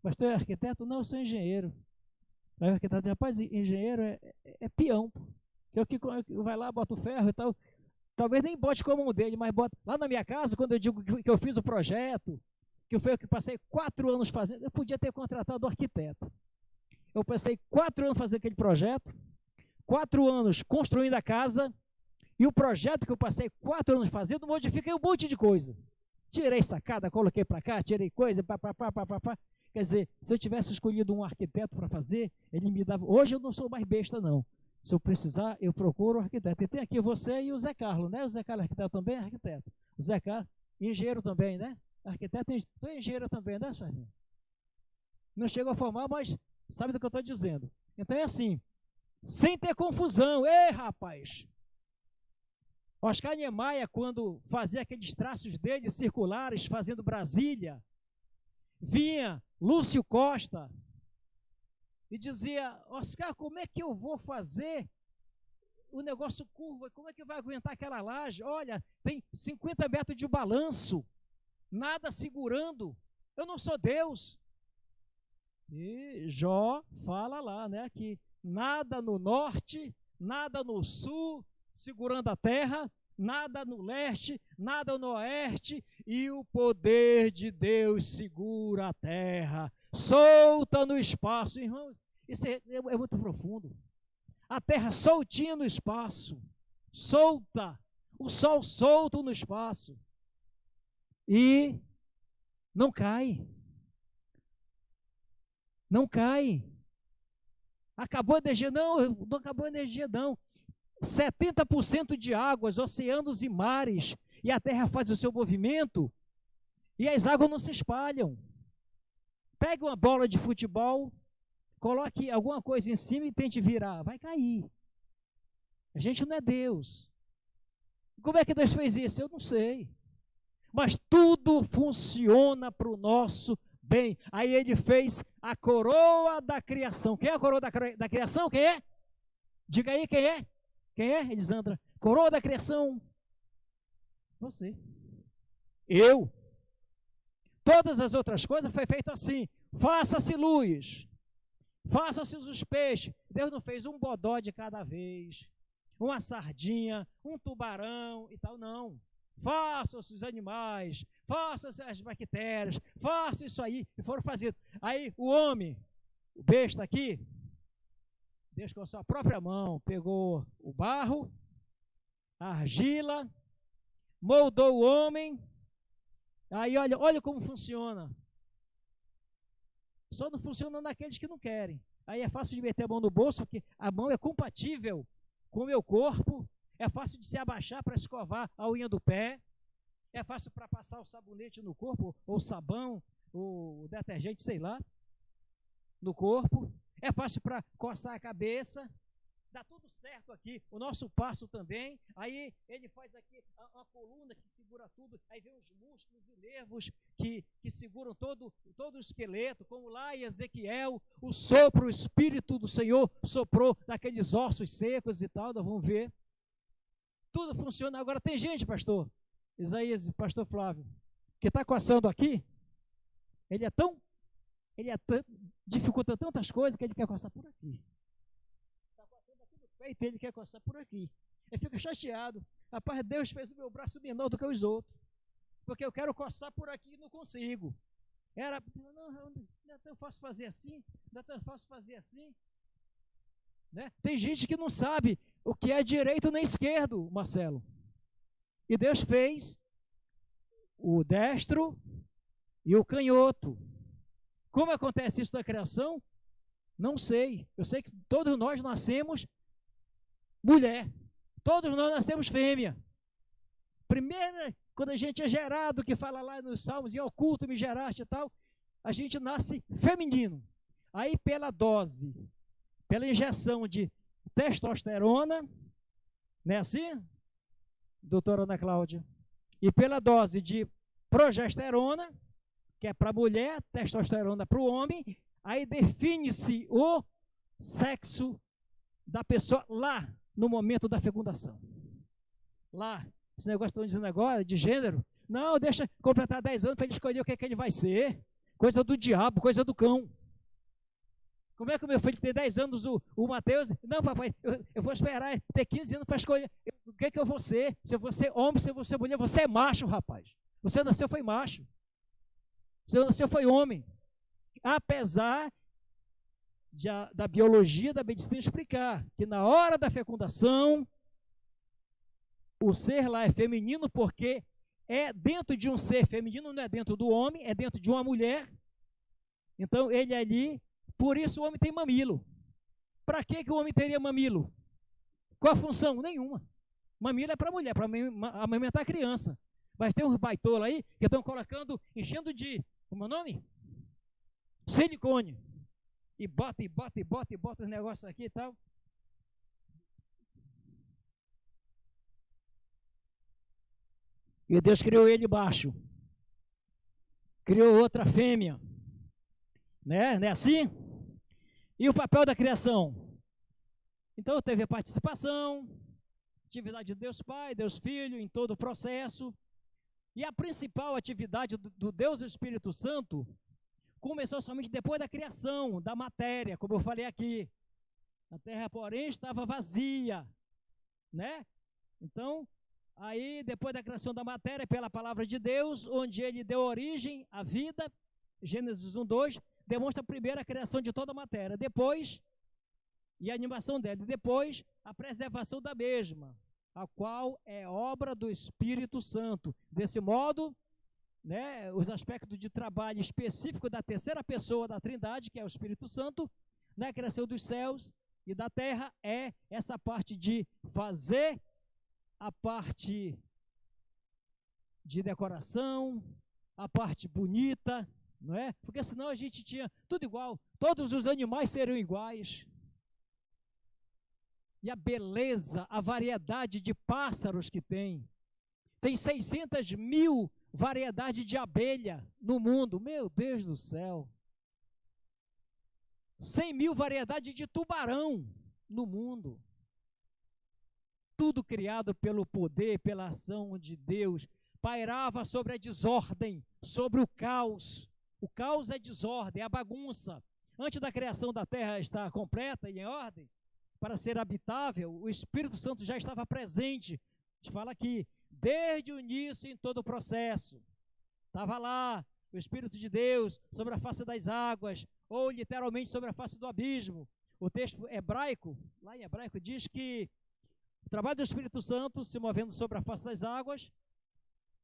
E: Mas tu é arquiteto? Não, eu sou engenheiro. Aí o arquiteto diz, rapaz, engenheiro é peão. Que é o que vai lá, bota o ferro e tal. Talvez nem bote com a mão dele, mas bota. Lá na minha casa, quando eu digo que eu fiz o projeto, que foi o que passei 4 anos fazendo, eu podia ter contratado o arquiteto. Eu passei 4 anos fazendo aquele projeto, 4 anos construindo a casa, e o projeto que eu passei 4 anos fazendo, modifiquei um monte de coisa. Tirei sacada, coloquei para cá, tirei coisa, pá. Quer dizer, se eu tivesse escolhido um arquiteto para fazer, ele me dava... Hoje eu não sou mais besta, não. Se eu precisar, eu procuro o arquiteto. E tem aqui você e o Zé Carlos, né? O Zé Carlos, arquiteto também é arquiteto. O Zé Carlos, engenheiro também, né? Arquiteto, tu é engenheiro também, né, Charlinho? Não chego a formar, mas sabe do que eu estou dizendo. Então é assim, sem ter confusão. Ei, rapaz! Oscar Niemeyer, quando fazia aqueles traços dele circulares, fazendo Brasília, vinha Lúcio Costa e dizia, Oscar, como é que eu vou fazer o negócio curvo? Como é que vai aguentar aquela laje? Olha, tem 50 metros de balanço, nada segurando. Eu não sou Deus. E Jó fala lá, né, que nada no norte, nada no sul, segurando a terra, nada no leste, nada no oeste, e o poder de Deus segura a terra, solta no espaço. Irmãos, isso é muito profundo. A terra soltinha no espaço, solta, o sol solto no espaço, e não cai. Não cai. Acabou a energia? Não acabou a energia, não. 70% de águas, oceanos e mares, e a terra faz o seu movimento, e as águas não se espalham. Pegue uma bola de futebol, coloque alguma coisa em cima e tente virar, vai cair. A gente não é Deus. Como é que Deus fez isso? Eu não sei. Mas tudo funciona para o nosso bem. Aí ele fez a coroa da criação. Quem é a coroa da criação? Quem é? Diga aí quem é. Quem é, Elisandra? Coroa da criação? Você. Eu. Todas as outras coisas foi feito assim. Faça-se luz. Faça-se os peixes. Deus não fez um bodó de cada vez, uma sardinha, um tubarão e tal, não. Faça-se os animais, faça-se as bactérias, faça isso aí, e foram fazidos. Aí o homem, o besta aqui, Deus com a sua própria mão pegou o barro, a argila, moldou o homem. Aí olha como funciona. Só não funciona naqueles que não querem. Aí é fácil de meter a mão no bolso, porque a mão é compatível com o meu corpo. É fácil de se abaixar para escovar a unha do pé. É fácil para passar o sabonete no corpo, ou sabão, ou detergente, sei lá, no corpo. É fácil para coçar a cabeça. dá tudo certo aqui, o nosso passo também. Aí ele faz aqui uma coluna que segura tudo, aí vem os músculos e nervos que seguram todo o esqueleto, como lá em Ezequiel, o sopro, o Espírito do Senhor soprou naqueles ossos secos e tal, nós vamos ver. Tudo funciona. Agora tem gente, pastor Isaías, pastor Flávio, que está coçando aqui, dificulta tantas coisas que ele quer coçar por aqui. Está coçando aqui no peito, ele quer coçar por aqui. Ele fica chateado. Rapaz, Deus fez o meu braço menor do que os outros, porque eu quero coçar por aqui e não consigo. Não é tão fácil fazer assim, não é tão fácil fazer assim. Né? Tem gente que não sabe o que é direito nem esquerdo, Marcelo. E Deus fez o destro e o canhoto. Como acontece isso na criação? Não sei. Eu sei que todos nós nascemos mulher. Todos nós nascemos fêmea. Primeiro, quando a gente é gerado, que fala lá nos Salmos, em oculto me geraste e tal, a gente nasce feminino. Aí pela dose, pela injeção de testosterona, não é assim, doutora Ana Cláudia? E pela dose de progesterona, que é para a mulher, testosterona para o homem, aí define-se o sexo da pessoa lá, no momento da fecundação. Lá, esse negócio que estão dizendo agora, de gênero, não, deixa completar 10 anos para ele escolher o que ele vai ser. Coisa do diabo, coisa do cão. Como é que o meu filho que tem 10 anos, o Mateus, não, papai, eu vou esperar ter 15 anos para escolher o que eu vou ser. Se eu vou ser homem, se eu vou ser mulher, você é macho, rapaz. Você nasceu foi macho. Você nasceu foi homem. Apesar da biologia, da medicina explicar que na hora da fecundação, o ser lá é feminino porque é dentro de um ser feminino, não é dentro do homem, é dentro de uma mulher. Então ele ali, por isso o homem tem mamilo. Para que o homem teria mamilo? Qual a função? Nenhuma. Mamilo é para a mulher, para amamentar a criança. Mas tem uns baitolos aí que estão colocando, enchendo de, como é o nome? Silicone. E bota os negócios aqui e tal. E Deus criou ele baixo. Criou outra fêmea. Né? Não é assim? E o papel da criação? Então teve a participação, atividade de Deus Pai, Deus Filho, em todo o processo. E a principal atividade do Deus Espírito Santo começou somente depois da criação, da matéria, como eu falei aqui. A terra, porém, estava vazia, né? Então, aí, depois da criação da matéria, pela palavra de Deus, onde ele deu origem à vida, Gênesis 1:2, demonstra primeiro a criação de toda a matéria, depois, e a animação dela, e depois, a preservação da mesma, a qual é obra do Espírito Santo. Desse modo, né, os aspectos de trabalho específico da terceira pessoa da Trindade, que é o Espírito Santo, na criação dos céus e da terra, é essa parte de fazer a parte de decoração, a parte bonita, não é? Porque senão a gente tinha tudo igual, todos os animais seriam iguais. E a beleza, a variedade de pássaros que tem. Tem 600 mil variedades de abelha no mundo. Meu Deus do céu. 100 mil variedades de tubarão no mundo. Tudo criado pelo poder, pela ação de Deus. Pairava sobre a desordem, sobre o caos. O caos é desordem, é a bagunça. Antes da criação da terra estar completa e em ordem, para ser habitável, o Espírito Santo já estava presente. A gente fala aqui, desde o início em todo o processo. Estava lá o Espírito de Deus sobre a face das águas, ou literalmente sobre a face do abismo. O texto hebraico, lá em hebraico, diz que o trabalho do Espírito Santo se movendo sobre a face das águas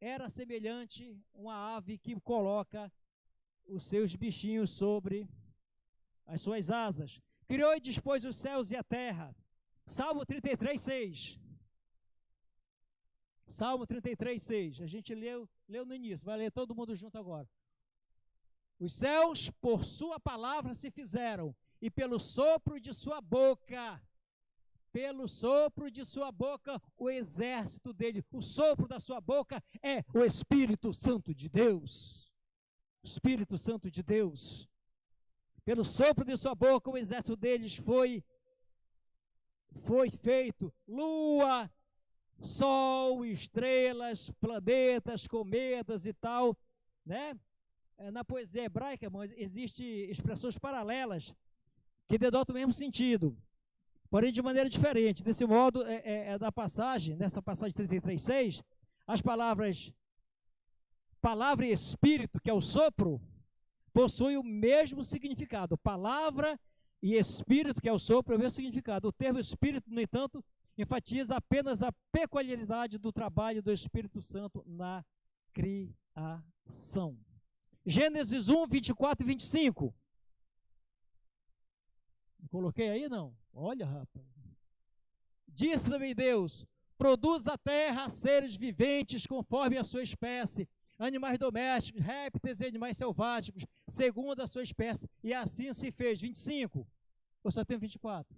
E: era semelhante a uma ave que coloca os seus bichinhos sobre as suas asas. Criou e dispôs os céus e a terra. Salmo 33:6. Salmo 33:6. A gente leu no início, vai ler todo mundo junto agora. Os céus por sua palavra se fizeram, e pelo sopro de sua boca pelo sopro de sua boca, o exército dele. O sopro da sua boca é o Espírito Santo de Deus. Espírito Santo de Deus. Pelo sopro de sua boca, o exército deles foi feito. Lua, sol, estrelas, planetas, cometas e tal, né? Na poesia hebraica, irmãos, existem expressões paralelas que denotam o mesmo sentido, porém de maneira diferente. Desse modo, nessa passagem 33:6, as palavras palavra e espírito, que é o sopro, possuem o mesmo significado. Palavra e espírito, que é o sopro, é o mesmo significado. O termo espírito, no entanto, enfatiza apenas a peculiaridade do trabalho do Espírito Santo na criação. Gênesis 1, 24 e 25. Coloquei aí, não? Olha, rapaz. Disse também Deus: produz a terra seres viventes conforme a sua espécie, animais domésticos, répteis e animais selváticos, segundo a sua espécie. E assim se fez. 25. Ou só tem 24?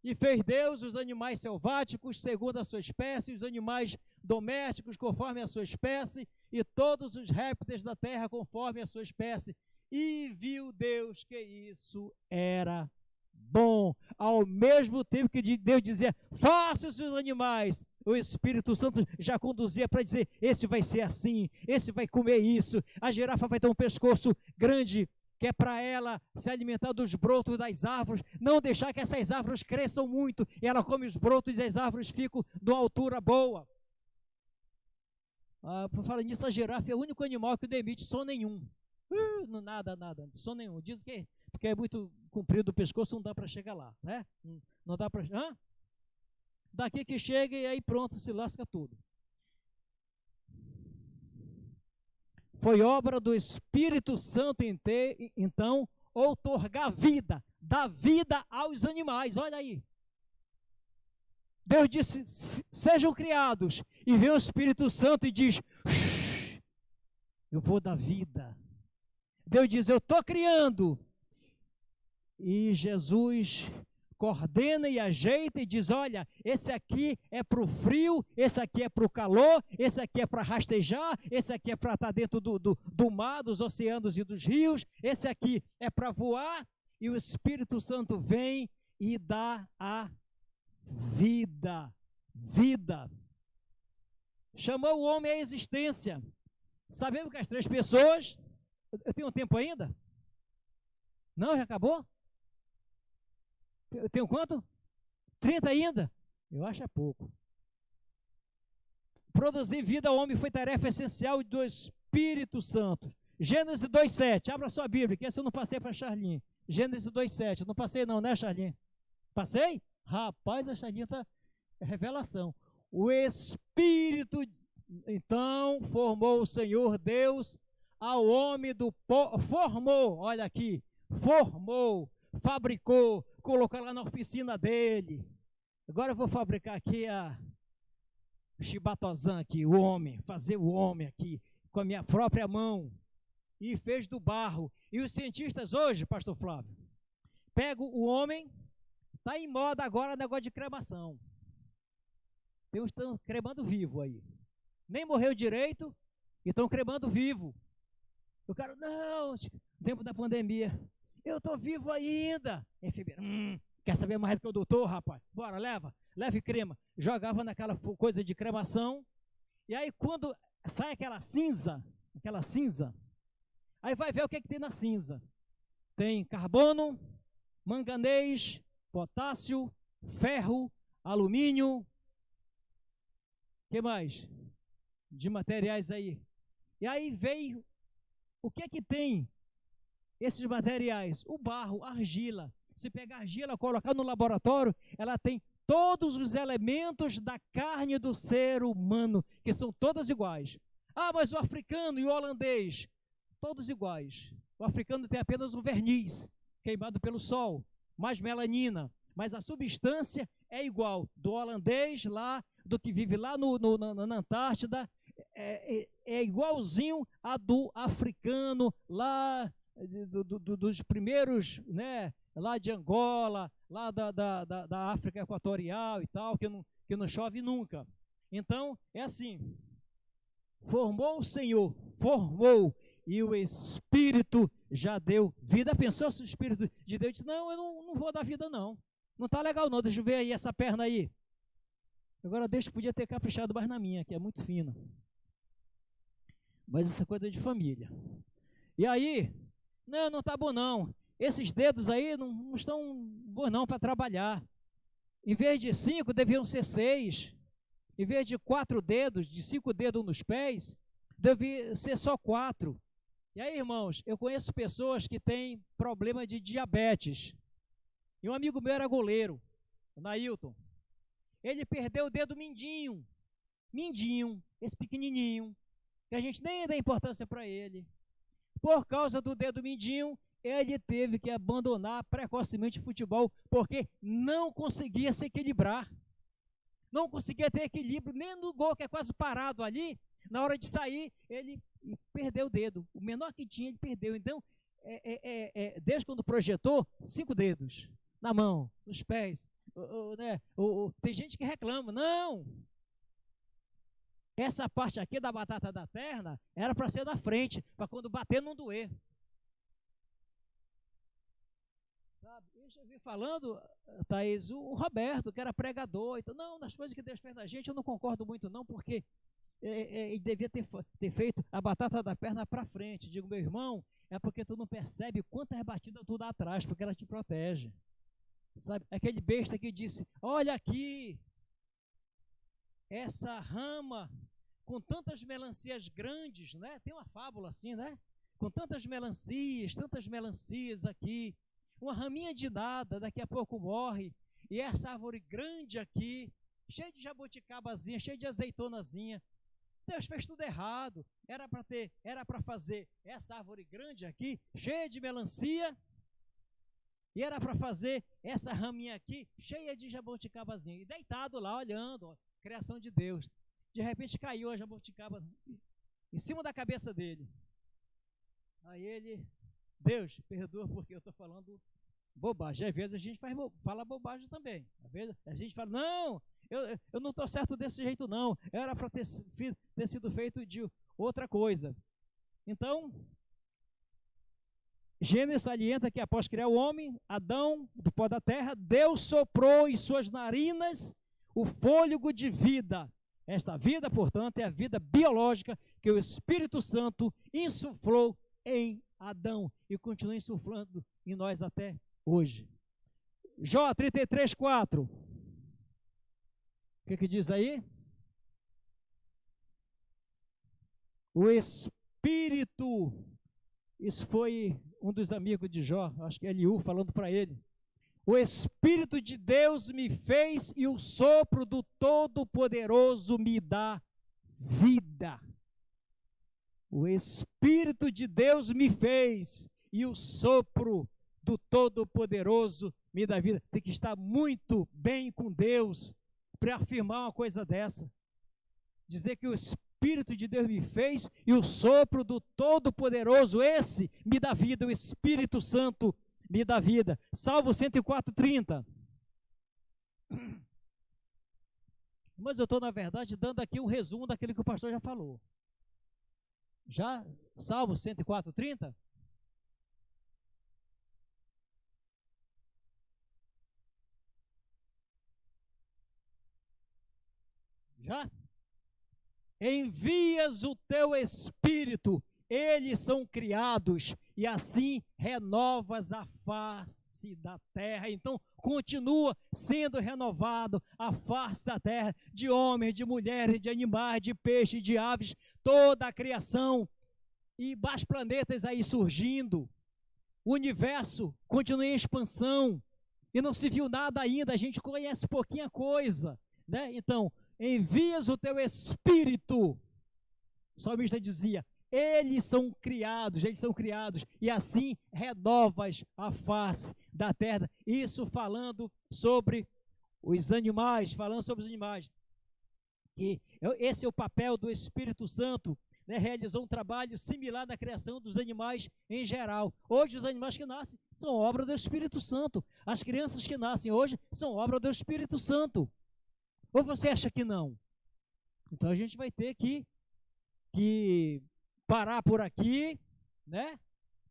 E: E fez Deus os animais selváticos segundo a sua espécie, os animais domésticos conforme a sua espécie, e todos os répteis da terra conforme a sua espécie. E viu Deus que isso era bom. Ao mesmo tempo que Deus dizia, faça os seus animais, o Espírito Santo já conduzia para dizer, esse vai ser assim, esse vai comer isso, a girafa vai ter um pescoço grande, que é para ela se alimentar dos brotos das árvores, não deixar que essas árvores cresçam muito, e ela come os brotos e as árvores ficam de uma altura boa. Por falar nisso, a girafa é o único animal que não emite som nenhum. Nada, som nenhum. Diz que porque é muito comprido o pescoço, não dá para chegar lá, né? Não dá para... Daqui que chega e aí pronto, se lasca tudo. Foi obra do Espírito Santo, então, outorgar vida, dar vida aos animais. Olha aí. Deus disse, sejam criados. E vem o Espírito Santo e diz, eu vou dar vida. Deus diz, eu estou criando. E Jesus coordena e ajeita e diz, olha, esse aqui é para o frio, esse aqui é para o calor, esse aqui é para rastejar, esse aqui é para estar dentro do mar, dos oceanos e dos rios, esse aqui é para voar, e o Espírito Santo vem e dá a vida. Chamou o homem à existência. Sabemos que as três pessoas... Eu tenho tempo ainda? Não, já acabou? Eu tenho quanto? 30 ainda? Eu acho é pouco. Produzir vida ao homem foi tarefa essencial do Espírito Santo. Gênesis 2:7. Abra sua Bíblia, que essa eu não passei para a Charlinha. Gênesis 2:7. Não passei não, né, Charlinha? Passei? Rapaz, a Charlinha está... É revelação. O Espírito, então, formou o Senhor Deus ao homem do pó. Formou, olha aqui. Formou, fabricou, colocou lá na oficina dele. Agora eu vou fabricar aqui o chibatozan aqui, o homem, fazer o homem aqui com a minha própria mão. E fez do barro. E os cientistas hoje, pastor Flávio, pegam o homem, está em moda agora o negócio de cremação. Tem uns que estão cremando vivo aí. Nem morreu direito e estão cremando vivo. O cara, não, tempo da pandemia, eu estou vivo ainda. Enfermeiro, quer saber mais do que o doutor, rapaz? Bora, leva e crema. Jogava naquela coisa de cremação, e aí quando sai aquela cinza, aí vai ver o que tem na cinza. Tem carbono, manganês, potássio, ferro, alumínio, que mais? De materiais aí. E aí veio, o que é que tem esses materiais? O barro, a argila. Se pegar argila, colocar no laboratório, ela tem todos os elementos da carne do ser humano, que são todas iguais. Ah, mas o africano e o holandês, todos iguais. O africano tem apenas um verniz, queimado pelo sol, mais melanina, mas a substância é igual do holandês lá, do que vive lá na Antártida, é igualzinho a do africano lá, dos primeiros, né, lá de Angola, lá da África Equatorial e tal, que não chove nunca. Então, é assim, formou o Senhor, formou, e o Espírito já deu vida. Pensou se o Espírito de Deus disse, não, eu não vou dar vida não. Não está legal não, deixa eu ver aí essa perna aí. Agora Deus podia ter caprichado mais na minha, que é muito fina. Mas essa coisa de família. E aí, não está bom não. Esses dedos aí não estão bons não para trabalhar. Em vez de 5, deviam ser 6. Em vez de 4 dedos, de 5 dedos nos pés, devia ser só 4. E aí, irmãos, eu conheço pessoas que têm problema de diabetes. E um amigo meu era goleiro, o Nailton. Ele perdeu o dedo mindinho, esse pequenininho, que a gente nem dá importância para ele. Por causa do dedo mindinho, ele teve que abandonar precocemente o futebol, porque não conseguia se equilibrar. Não conseguia ter equilíbrio, nem no gol, que é quase parado ali. Na hora de sair, ele perdeu o dedo. O menor que tinha, ele perdeu. Então, Deus, quando projetou, 5 dedos na mão, nos pés. Tem gente que reclama. Não! Essa parte aqui da batata da perna era para ser da frente, para quando bater não doer. Sabe? Eu já vi falando, Thaís, o Roberto, que era pregador. Então, não, nas coisas que Deus fez na gente, eu não concordo muito não, porque ele devia ter feito a batata da perna para frente. Digo, meu irmão, é porque tu não percebe quantas batidas tu dá atrás, porque ela te protege. Sabe? Aquele besta que disse, olha aqui, essa rama com tantas melancias grandes, né? Tem uma fábula assim, né? Com tantas melancias aqui, uma raminha de nada, daqui a pouco morre, e essa árvore grande aqui, cheia de jabuticabazinha, cheia de azeitonazinha. Deus fez tudo errado. Era para fazer essa árvore grande aqui, cheia de melancia, e era para fazer essa raminha aqui, cheia de jabuticabazinha. E deitado lá, olhando, ó, criação de Deus. De repente caiu a jabuticaba em cima da cabeça dele. Aí ele, Deus, perdoa porque eu estou falando bobagem. Às vezes a gente fala bobagem também. Às vezes a gente fala, não, eu não estou certo desse jeito não. Era para ter sido feito de outra coisa. Então, Gênesis salienta que após criar o homem, Adão, do pó da terra, Deus soprou em suas narinas o fôlego de vida. Esta vida, portanto, é a vida biológica que o Espírito Santo insuflou em Adão e continua insuflando em nós até hoje. Jó 33:4. O que diz aí? O Espírito, isso foi um dos amigos de Jó, acho que é Eliú, falando para ele. O Espírito de Deus me fez e o sopro do Todo-Poderoso me dá vida. O Espírito de Deus me fez e o sopro do Todo-Poderoso me dá vida. Tem que estar muito bem com Deus para afirmar uma coisa dessa. Dizer que o Espírito de Deus me fez e o sopro do Todo-Poderoso, esse me dá vida, o Espírito Santo me dá vida. Salmo 104:30. Mas eu estou, na verdade, dando aqui um resumo daquilo que o pastor já falou. Já? Salmo 104:30? Já? Envias o teu Espírito, eles são criados, e assim renovas a face da terra. Então, continua sendo renovado a face da terra, de homens, de mulheres, de animais, de peixes, de aves, toda a criação, e mais planetas aí surgindo. O universo continua em expansão, e não se viu nada ainda, a gente conhece pouquinha coisa, né? Então, envias o teu Espírito. O salmista dizia, eles são criados, e assim renovas a face da terra. Isso falando sobre os animais, E esse é o papel do Espírito Santo né, realizou um trabalho similar na criação dos animais em geral. Hoje os animais que nascem são obra do Espírito Santo. As crianças que nascem hoje são obra do Espírito Santo. Ou você acha que não? Então a gente vai ter que parar por aqui, né?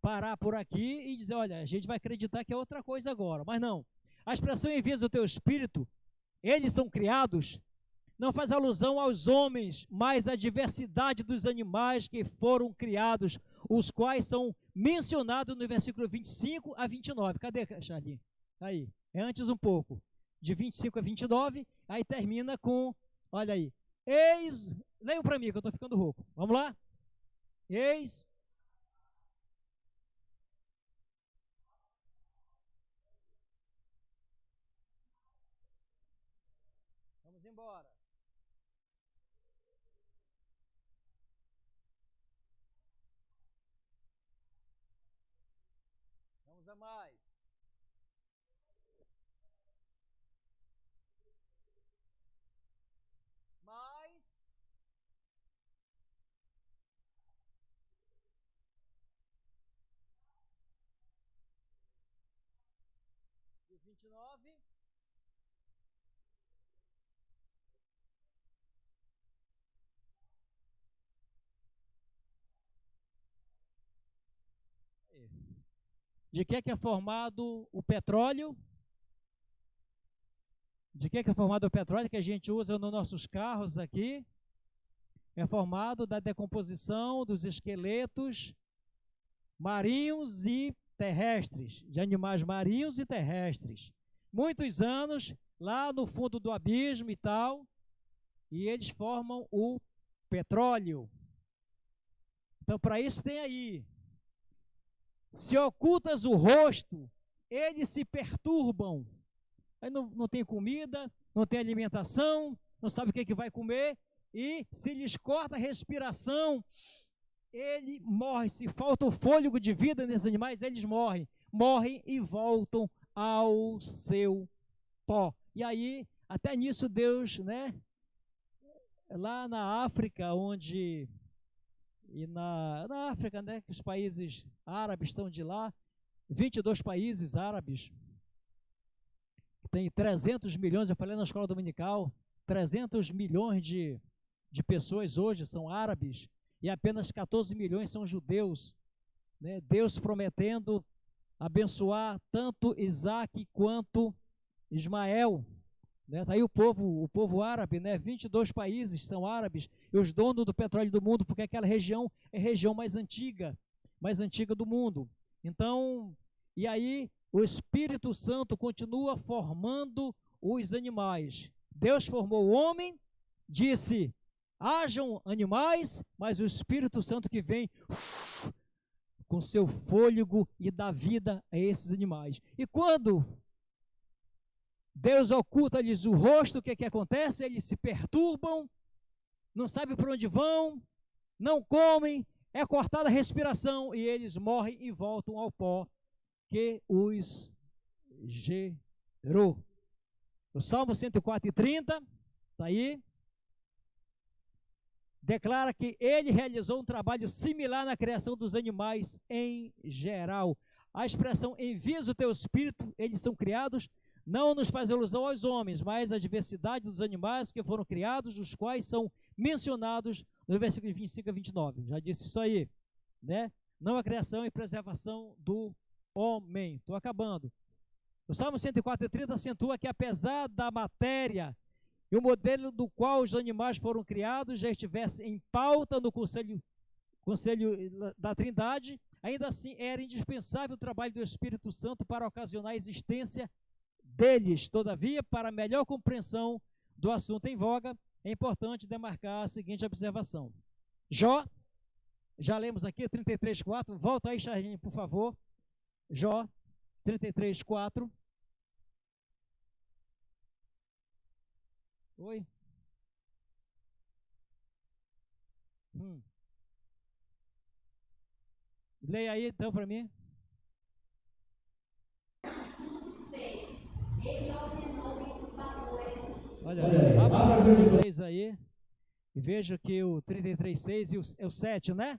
E: Parar por aqui e dizer, olha, a gente vai acreditar que é outra coisa agora. Mas não. A expressão envias o teu espírito, eles são criados, não faz alusão aos homens, mas à diversidade dos animais que foram criados, os quais são mencionados no versículo 25 a 29. Cadê, Charlie? Aí, é antes um pouco. De 25 a 29, aí termina com, olha aí, leiam para mim que eu estou ficando rouco. Vamos lá? Vamos embora. Vamos a mais. Mais. E o 29. De que é formado o petróleo? De que é formado o petróleo que a gente usa nos nossos carros aqui? É formado da decomposição dos esqueletos marinhos e terrestres, de animais marinhos e terrestres. Muitos anos lá no fundo do abismo e tal, e eles formam o petróleo. Então, para isso tem aí. Se ocultas o rosto, eles se perturbam. Aí não tem comida, não tem alimentação, não sabe o que vai comer, e se lhes corta a respiração, ele morre. Se falta o fôlego de vida nesses animais, eles morrem e voltam ao seu pó. E aí, até nisso Deus, né, lá na África, onde... E na África, né, que os países árabes estão de lá, 22 países árabes, tem 300 milhões, eu falei na escola dominical, 300 milhões de pessoas hoje são árabes, e apenas 14 milhões são judeus, né? Deus prometendo abençoar tanto Isaac quanto Ismael. Está aí o povo árabe, né? 22 países são árabes, e os donos do petróleo do mundo, porque aquela região é a região mais antiga do mundo. Então, e aí o Espírito Santo continua formando os animais. Deus formou o homem, disse, hajam animais, mas o Espírito Santo que vem com seu fôlego e dá vida a esses animais. E quando Deus oculta-lhes o rosto, o que acontece? Eles se perturbam, não sabem por onde vão, não comem, é cortada a respiração e eles morrem e voltam ao pó que os gerou. O Salmo 104:30, está aí, declara que ele realizou um trabalho similar na criação dos animais em geral. A expressão envias o teu espírito, eles são criados, não nos faz alusão aos homens, mas à diversidade dos animais que foram criados, os quais são mencionados no versículo 25 a 29. Já disse isso aí, né? Não a criação e preservação do homem. Estou acabando. O Salmo 104:30 acentua que apesar da matéria e o modelo do qual os animais foram criados já estivesse em pauta no conselho da Trindade, ainda assim era indispensável o trabalho do Espírito Santo para ocasionar a existência deles. Todavia, para melhor compreensão do assunto em voga, é importante demarcar a seguinte observação. Jó, já lemos aqui, 33:4, volta aí, Charlinho, por favor. Jó, 33:4. Oi? Leia aí, então, para mim. Olha, abra vocês aí E veja que o 33:6 é o 7, né?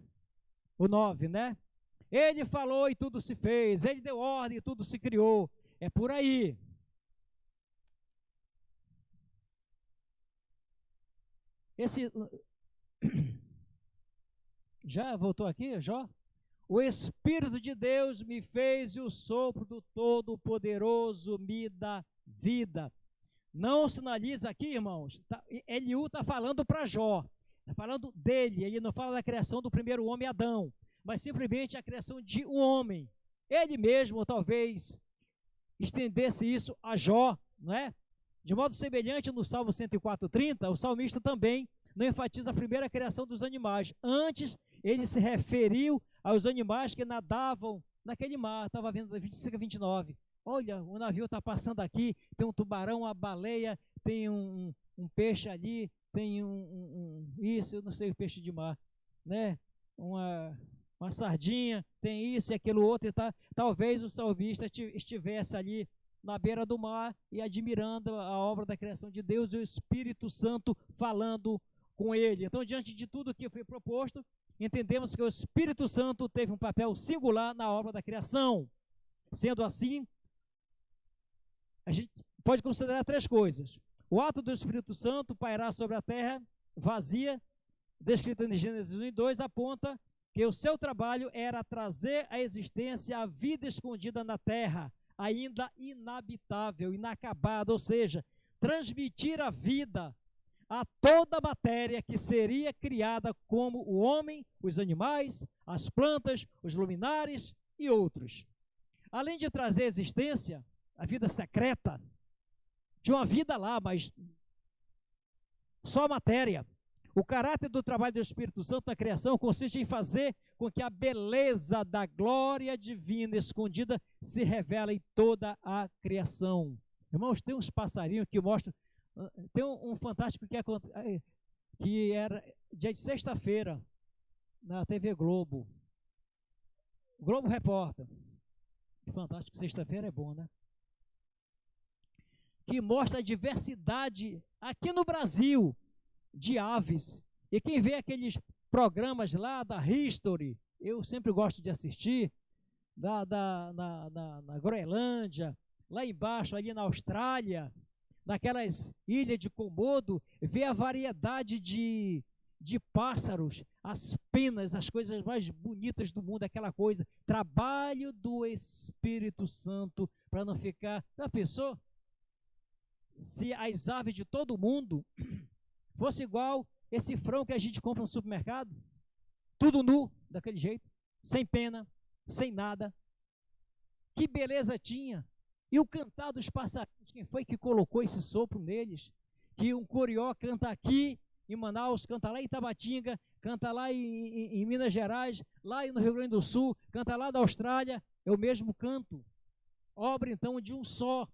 E: O 9, né? Ele falou e tudo se fez, ele deu ordem e tudo se criou. É por aí. Já voltou aqui, Jó? O Espírito de Deus me fez e o sopro do Todo-Poderoso me dá vida. Não sinaliza aqui, irmãos. Eliú está falando para Jó. Está falando dele. Ele não fala da criação do primeiro homem, Adão, mas simplesmente a criação de um homem. Ele mesmo, talvez, estendesse isso a Jó, não é? De modo semelhante, no Salmo 104:30, o salmista também não enfatiza a primeira criação dos animais. Antes, ele se referiu aos animais que nadavam naquele mar. Estava vendo 25:29. Olha, o navio está passando aqui, tem um tubarão, uma baleia, tem um peixe ali, tem isso, eu não sei o peixe de mar, né? Uma sardinha, tem isso e aquilo outro. Talvez o salmista estivesse ali na beira do mar e admirando a obra da criação de Deus e o Espírito Santo falando com ele. Então, diante de tudo que foi proposto, entendemos que o Espírito Santo teve um papel singular na obra da criação. Sendo assim, a gente pode considerar três coisas. O ato do Espírito Santo pairar sobre a terra vazia, descrita em Gênesis 1 e 2, aponta que o seu trabalho era trazer à existência a vida escondida na terra, ainda inabitável, inacabada, ou seja, transmitir a vida a toda a matéria que seria criada, como o homem, os animais, as plantas, os luminares e outros. Além de trazer à existência a vida secreta, de uma vida lá, mas só matéria. O caráter do trabalho do Espírito Santo na criação consiste em fazer com que a beleza da glória divina escondida se revele em toda a criação. Irmãos, tem uns passarinhos que mostram. Tem um fantástico que era dia de sexta-feira na TV Globo. Globo Repórter. Fantástico, sexta-feira é bom, né? Que mostra a diversidade aqui no Brasil de aves. E quem vê aqueles programas lá da History, eu sempre gosto de assistir, na Groenlândia, lá embaixo, ali na Austrália, naquelas ilhas de Komodo, vê a variedade de pássaros, as penas, as coisas mais bonitas do mundo, aquela coisa, trabalho do Espírito Santo, para não ficar... Já pensou? Se as aves de todo mundo fosse igual esse frango que a gente compra no supermercado, tudo nu, daquele jeito, sem pena, sem nada, que beleza tinha! E o cantar dos passarinhos, quem foi que colocou esse sopro neles? Que um corió canta aqui em Manaus, canta lá em Tabatinga, canta lá em Minas Gerais, lá no Rio Grande do Sul, canta lá da Austrália, é o mesmo canto. Obra então de um só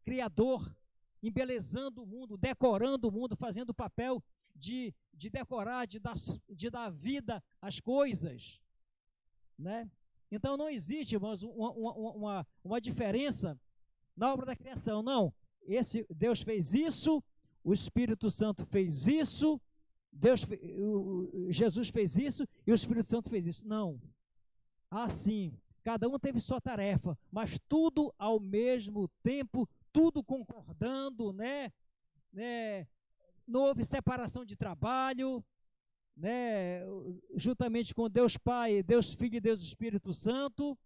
E: Criador, embelezando o mundo, decorando o mundo, fazendo o papel de decorar, de dar vida às coisas, né? Então não existe, irmãos, uma diferença na obra da criação, não. Deus fez isso, o Espírito Santo fez isso, Jesus fez isso e o Espírito Santo fez isso. Não. Assim, cada um teve sua tarefa, mas tudo ao mesmo tempo, tudo concordando, né? Não houve separação de trabalho, né? Juntamente com Deus Pai, Deus Filho e Deus Espírito Santo.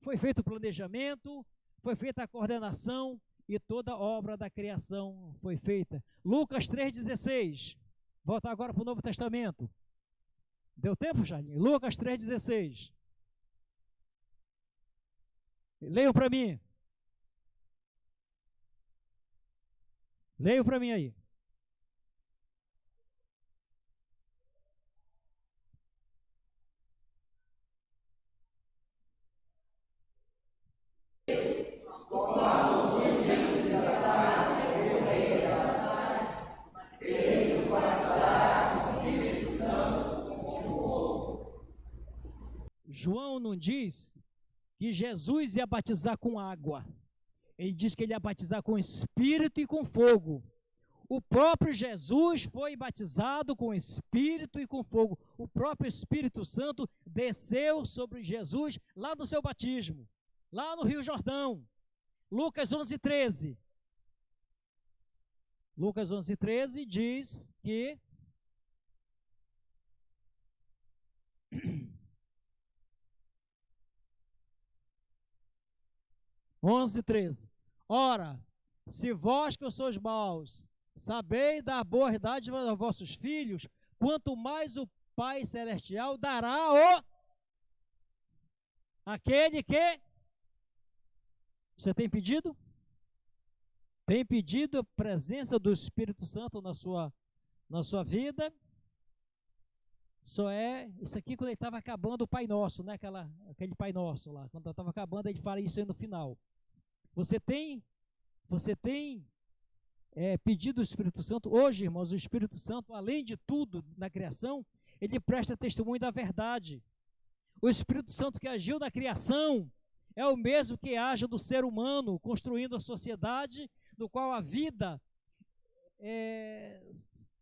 E: Foi feito o planejamento, foi feita a coordenação e toda a obra da criação foi feita. Lucas 3,16. Volta agora para o Novo Testamento. Deu tempo, Charlinho? Lucas 3,16. Leiam para mim. Leiam para mim aí. João não diz que Jesus ia batizar com água. Ele diz que ele ia batizar com espírito e com fogo. O próprio Jesus foi batizado com Espírito e com fogo. O próprio Espírito Santo desceu sobre Jesus lá no seu batismo, lá no Rio Jordão. Lucas 11:13. Lucas 11:13 diz que 11:13. Ora, se vós que sois maus, sabeis dar boa idade aos vossos filhos, quanto mais o Pai Celestial dará aquele que... Você tem pedido? Tem pedido a presença do Espírito Santo na sua vida? Só é isso aqui quando ele estava acabando o Pai Nosso, né? Aquele Pai Nosso lá. Quando estava acabando, ele fala isso aí no final. Você tem pedido o Espírito Santo? Hoje, irmãos, o Espírito Santo, além de tudo na criação, ele presta testemunho da verdade. O Espírito Santo que agiu na criação é o mesmo que age do ser humano, construindo a sociedade no qual a vida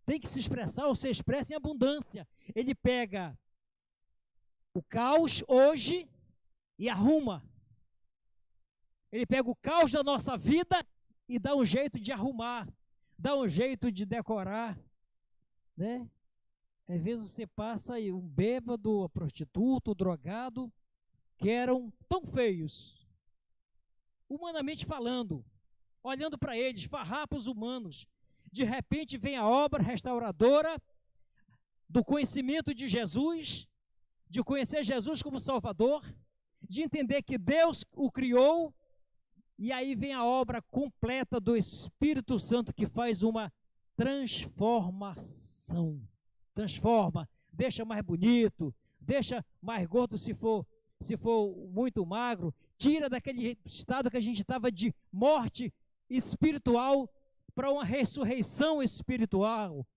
E: tem que se expressar ou se expressa em abundância. Ele pega o caos hoje e arruma. Ele pega o caos da nossa vida e dá um jeito de arrumar, dá um jeito de decorar, né? Às vezes você passa aí um bêbado, um prostituto, um drogado, que eram tão feios, humanamente falando, olhando para eles, farrapos humanos. De repente vem a obra restauradora do conhecimento de Jesus, de conhecer Jesus como Salvador, de entender que Deus o criou, e aí vem a obra completa do Espírito Santo que faz uma transformação. Transforma, deixa mais bonito, deixa mais gordo se for muito magro, tira daquele estado que a gente estava de morte espiritual para uma ressurreição espiritual,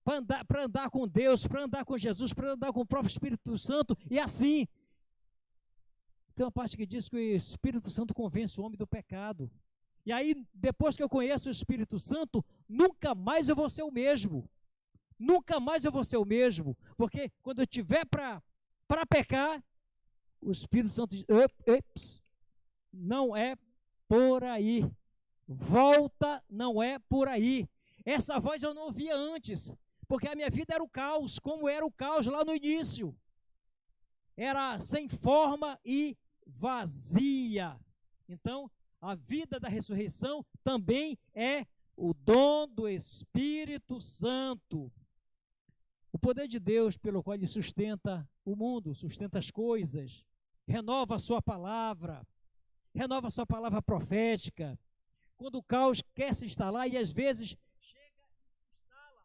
E: para andar com Deus, para andar com Jesus, para andar com o próprio Espírito Santo, e assim. Tem uma parte que diz que o Espírito Santo convence o homem do pecado. E aí, depois que eu conheço o Espírito Santo, nunca mais eu vou ser o mesmo. Nunca mais eu vou ser o mesmo. Porque quando eu tiver para pecar, o Espírito Santo diz, não é por aí. Volta, não é por aí. Essa voz eu não ouvia antes, porque a minha vida era o caos, como era o caos lá no início. Era sem forma e vazia. Então, a vida da ressurreição também é o dom do Espírito Santo. O poder de Deus pelo qual ele sustenta o mundo, sustenta as coisas, renova a sua palavra profética. Quando o caos quer se instalar, e às vezes chega e se instala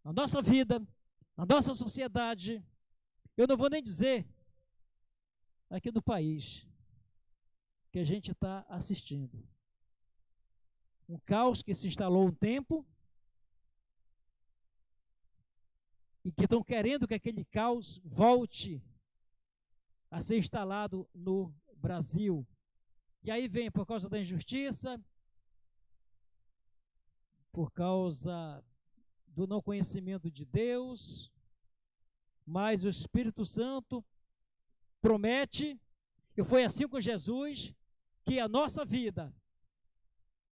E: na nossa vida, na nossa sociedade, eu não vou nem dizer aqui do país que a gente está assistindo. Um caos que se instalou um tempo e que estão querendo que aquele caos volte a ser instalado no Brasil. E aí vem por causa da injustiça, por causa do não conhecimento de Deus, mas o Espírito Santo promete, e foi assim com Jesus, que a nossa vida,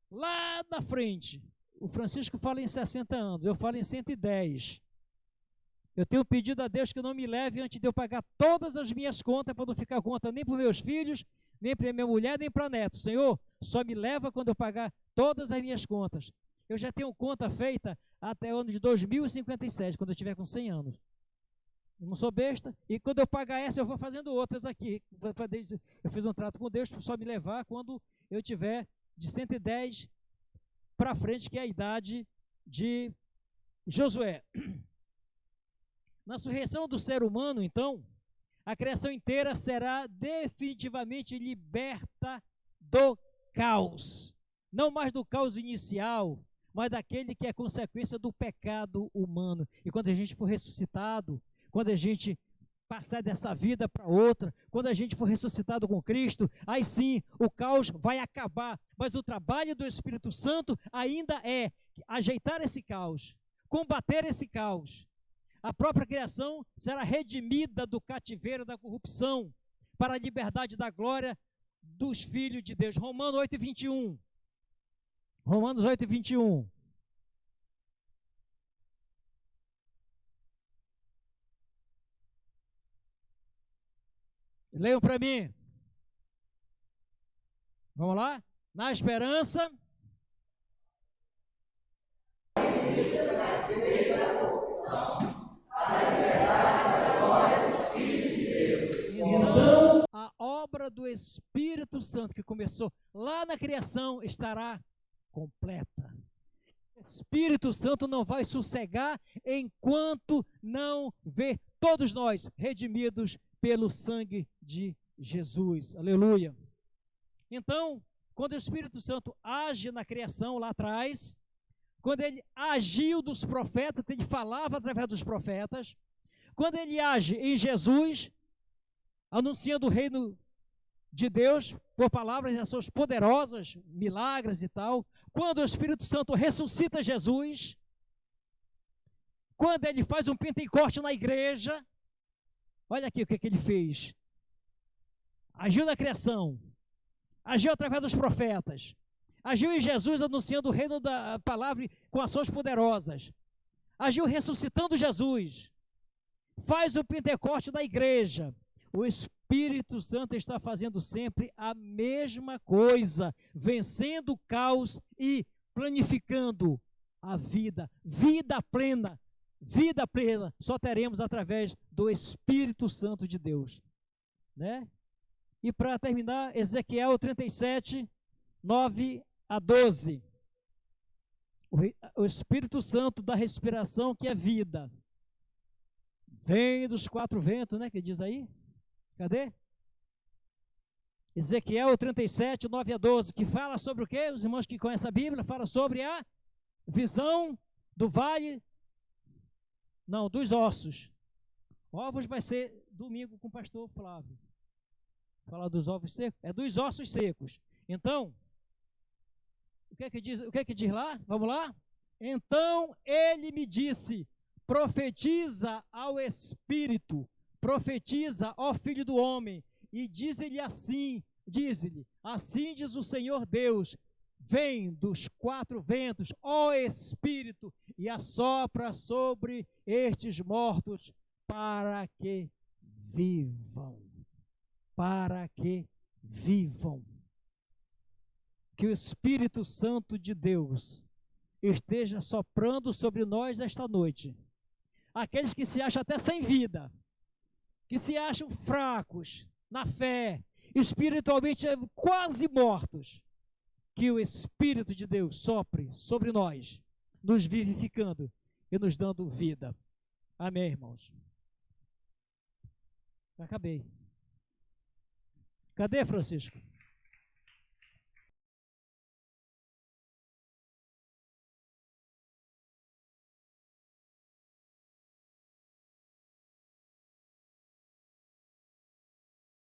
E: lá na frente, o Francisco fala em 60 anos, eu falo em 110. Eu tenho pedido a Deus que não me leve antes de eu pagar todas as minhas contas, para não ficar conta nem para meus filhos, nem para minha mulher, nem para netos. Senhor, só me leva quando eu pagar todas as minhas contas. Eu já tenho conta feita até o ano de 2057, quando eu estiver com 100 anos. Eu não sou besta, e quando eu pagar essa, eu vou fazendo outras aqui. Eu fiz um trato com Deus, só me levar quando eu tiver de 110 para frente, que é a idade de Josué. Na ressurreição do ser humano, então, a criação inteira será definitivamente liberta do caos. Não mais do caos inicial, mas daquele que é consequência do pecado humano. E quando a gente for ressuscitado, quando a gente passar dessa vida para outra, quando a gente for ressuscitado com Cristo, aí sim o caos vai acabar. Mas o trabalho do Espírito Santo ainda é ajeitar esse caos, combater esse caos. A própria criação será redimida do cativeiro da corrupção para a liberdade da glória dos filhos de Deus. Romanos 8, 21. Romanos 8, 21. Leiam para mim. Vamos lá? Na esperança. Então, a obra do Espírito Santo que começou lá na criação estará completa. O Espírito Santo não vai sossegar enquanto não ver todos nós redimidos pelo sangue de Jesus. Aleluia. Então, quando o Espírito Santo age na criação lá atrás, quando ele agiu dos profetas, ele falava através dos profetas, quando ele age em Jesus, anunciando o reino de Deus por palavras e ações poderosas, milagres e tal, quando o Espírito Santo ressuscita Jesus, quando ele faz um pentecoste na igreja, olha aqui o que ele fez. Agiu na criação, agiu através dos profetas, agiu em Jesus anunciando o reino da palavra com ações poderosas, agiu ressuscitando Jesus, faz o pentecoste da igreja. O Espírito Santo está fazendo sempre a mesma coisa, vencendo o caos e planificando a vida, vida plena só teremos através do Espírito Santo de Deus, né? E para terminar, Ezequiel 37, 9 a 12. O Espírito Santo da respiração, que é vida, vem dos quatro ventos, né? Que diz aí? Cadê? Ezequiel 37, 9 a 12, que fala sobre o quê? Os irmãos que conhecem a Bíblia, fala sobre a visão do vale, não, dos ossos. Ovos vai ser domingo com o pastor Flávio. Falar dos ovos secos, é dos ossos secos. Então, o que é que diz lá? Vamos lá? Então ele me disse: profetiza ao Espírito, profetiza ao Filho do Homem, e diz-lhe assim, assim diz o Senhor Deus, vem dos quatro ventos, ó Espírito, e assopra sobre estes mortos, para que vivam. Para que vivam. Que o Espírito Santo de Deus esteja soprando sobre nós esta noite. Aqueles que se acham até sem vida, que se acham fracos na fé, espiritualmente quase mortos, que o Espírito de Deus sopre sobre nós, nos vivificando e nos dando vida. Amém, irmãos? Acabei. Cadê, Francisco?